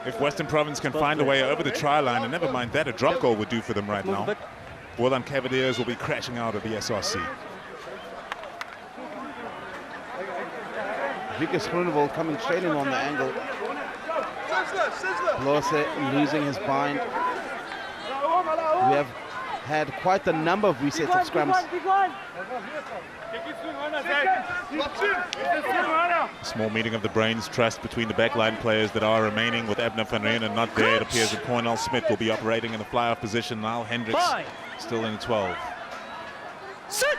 If Western Province can find a way over the try line, and never mind that, a drop goal would do for them right now. Boland Cavaliers will be crashing out of the SRC. Vickers Groenewold coming straight in on the angle. Blose losing his bind. We have had quite a number of resets of scrums. A small meeting of the brains trust between the backline players that are remaining, with Abner van Reen not there. It appears that Cornell Smith will be operating in the fly-off position. Lyle Hendricks still in the 12. Sit!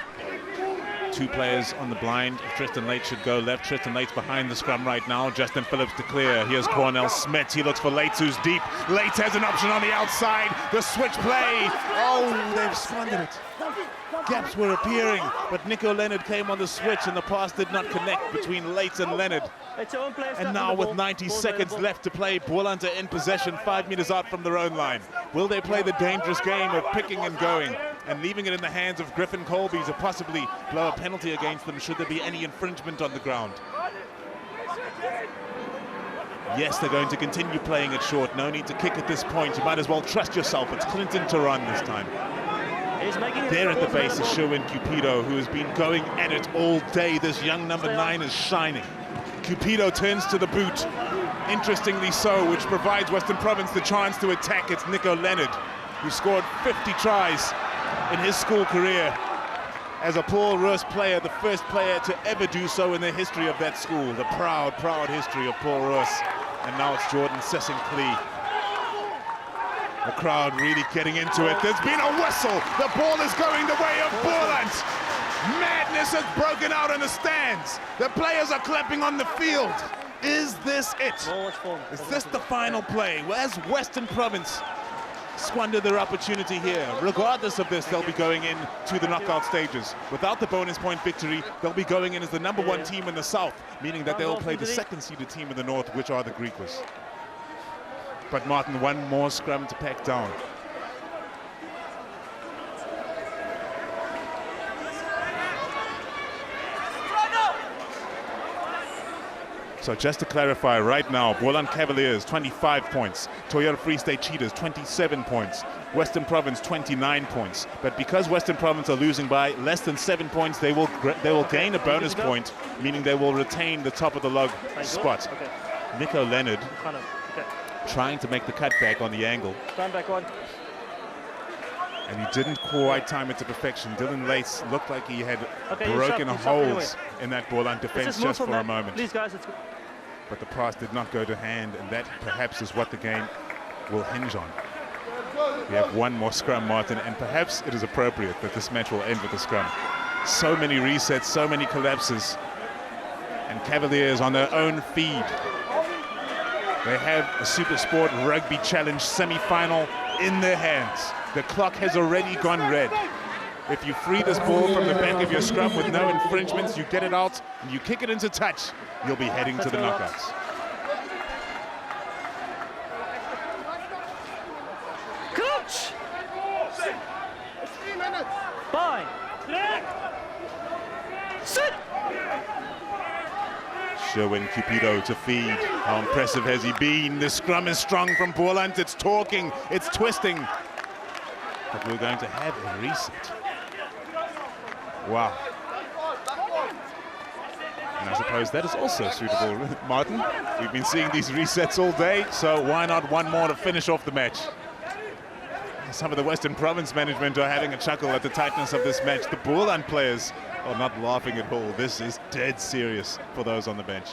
2 players on the blind. If Tristan Late should go left, Tristan Late's behind the scrum right now. Justin Phillips to clear. Here's Cornell Smith. He looks for Late, who's deep. Late has an option on the outside. The switch play. Oh, they've squandered it. Gaps were appearing, but Nico Leonard came on the switch and the pass did not connect between Late and Leonard. And now with 90 seconds left to play, Boland are in possession 5 meters out from their own line. Will they play the dangerous game of picking and going and leaving it in the hands of Griffin Colby to possibly blow a penalty against them should there be any infringement on the ground? Yes, they're going to continue playing it short. No need to kick at this point. You might as well trust yourself. It's Clinton to run this time. There at the base is Sherwin Cupido, who has been going at it all day. This young number 9 is shining. Cupido turns to the boot, interestingly so, which provides Western Province the chance to attack. It's Nico Leonard, who scored 50 tries in his school career as a Paul Roos player, the first player to ever do so in the history of that school. The proud, proud history of Paul Roos. And now it's Jordan Sessing-Klee. The crowd really getting into it. There's been a whistle. The ball is going the way of Boland. Madness has broken out in the stands. The players are clapping on the field. Is this it? Is this the final play? Has Western Province squandered their opportunity here? Regardless of this, they'll be going in to the knockout stages. Without the bonus point victory, they'll be going in as the number 1 team in the South, meaning that they'll play the 2nd seeded team in the North, which are the Griquas. But Martin, one more scrum to pack down. So just to clarify right now, Boland Cavaliers 25 points, Toyota Free State Cheetahs 27 points, Western Province 29 points. But because Western Province are losing by less than 7 points, they will gain a bonus point, meaning they will retain the top of the log spot. Nico Leonard trying to make the cutback on the angle. Stand back on. And he didn't quite time it to perfection. Dylan Lace looked like he had broken holes in that Boland defense just for a moment. Please, guys, but the pass did not go to hand, and that perhaps is what the game will hinge on. We have one more scrum, Martin, and perhaps it is appropriate that this match will end with a scrum. So many resets, so many collapses, and Cavaliers on their own feed. They have a SuperSport Rugby Challenge semi-final in their hands. The clock has already gone red. If you free this ball from the back of your scrum with no infringements, you get it out and you kick it into touch, you'll be heading to the knockouts. Coach! 3 minutes. Fine. Sit! Sherwin Cupido to feed. How impressive has he been? The scrum is strong from Boland. It's talking, it's twisting. But we're going to have a reset. Wow. And I suppose that is also suitable, Martin. We've been seeing these resets all day, so why not one more to finish off the match? Some of the Western Province management are having a chuckle at the tightness of this match. The Boland players are not laughing at all. This is dead serious for those on the bench.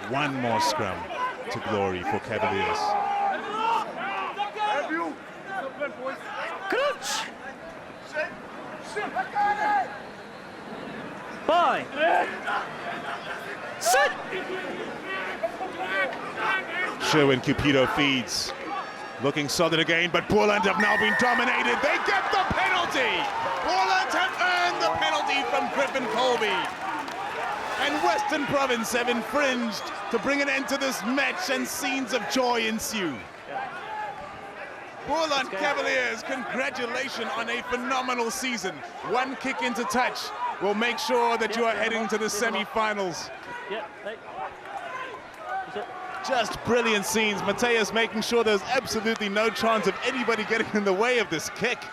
One more scrum to glory for Cavaliers. Coach! Fine. Sit! Sherwin Cupido feeds. Looking solid again, but Boland have now been dominated. They get the penalty! Boland have earned the penalty from Griffin Colby. And Western Province have infringed to bring an end to this match, and scenes of joy ensue. Boland Cavaliers, congratulations on a phenomenal season. One kick into touch will make sure that you are heading to the semi-finals. Just brilliant scenes. Mateus making sure there's absolutely no chance of anybody getting in the way of this kick.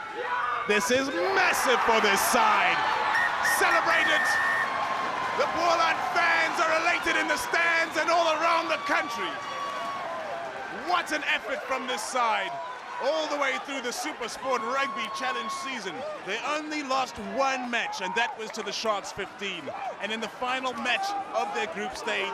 This is massive for this side. Celebrate it. The Boland fans are elated in the stands and all around the country. What an effort from this side. all the way through the SuperSport Rugby Challenge season, they only lost one match, and that was to the Sharks 15. And in the final match of their group stage,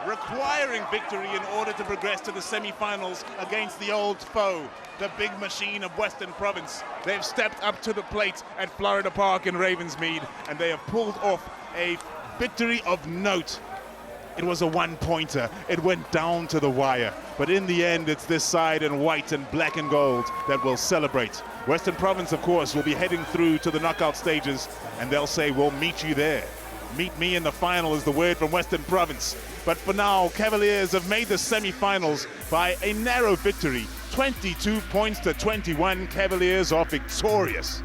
requiring victory in order to progress to the semi-finals against the old foe, the big machine of Western Province, they've stepped up to the plate at Florida Park in Ravensmead, and they have pulled off a victory of note. It was a one-pointer. It went down to the wire. But in the end, it's this side in white and black and gold that will celebrate. Western Province, of course, will be heading through to the knockout stages, and they'll say, we'll meet you there. Meet me in the final is the word from Western Province. But for now, Cavaliers have made the semi-finals by a narrow victory. 22 points to 21. Cavaliers are victorious.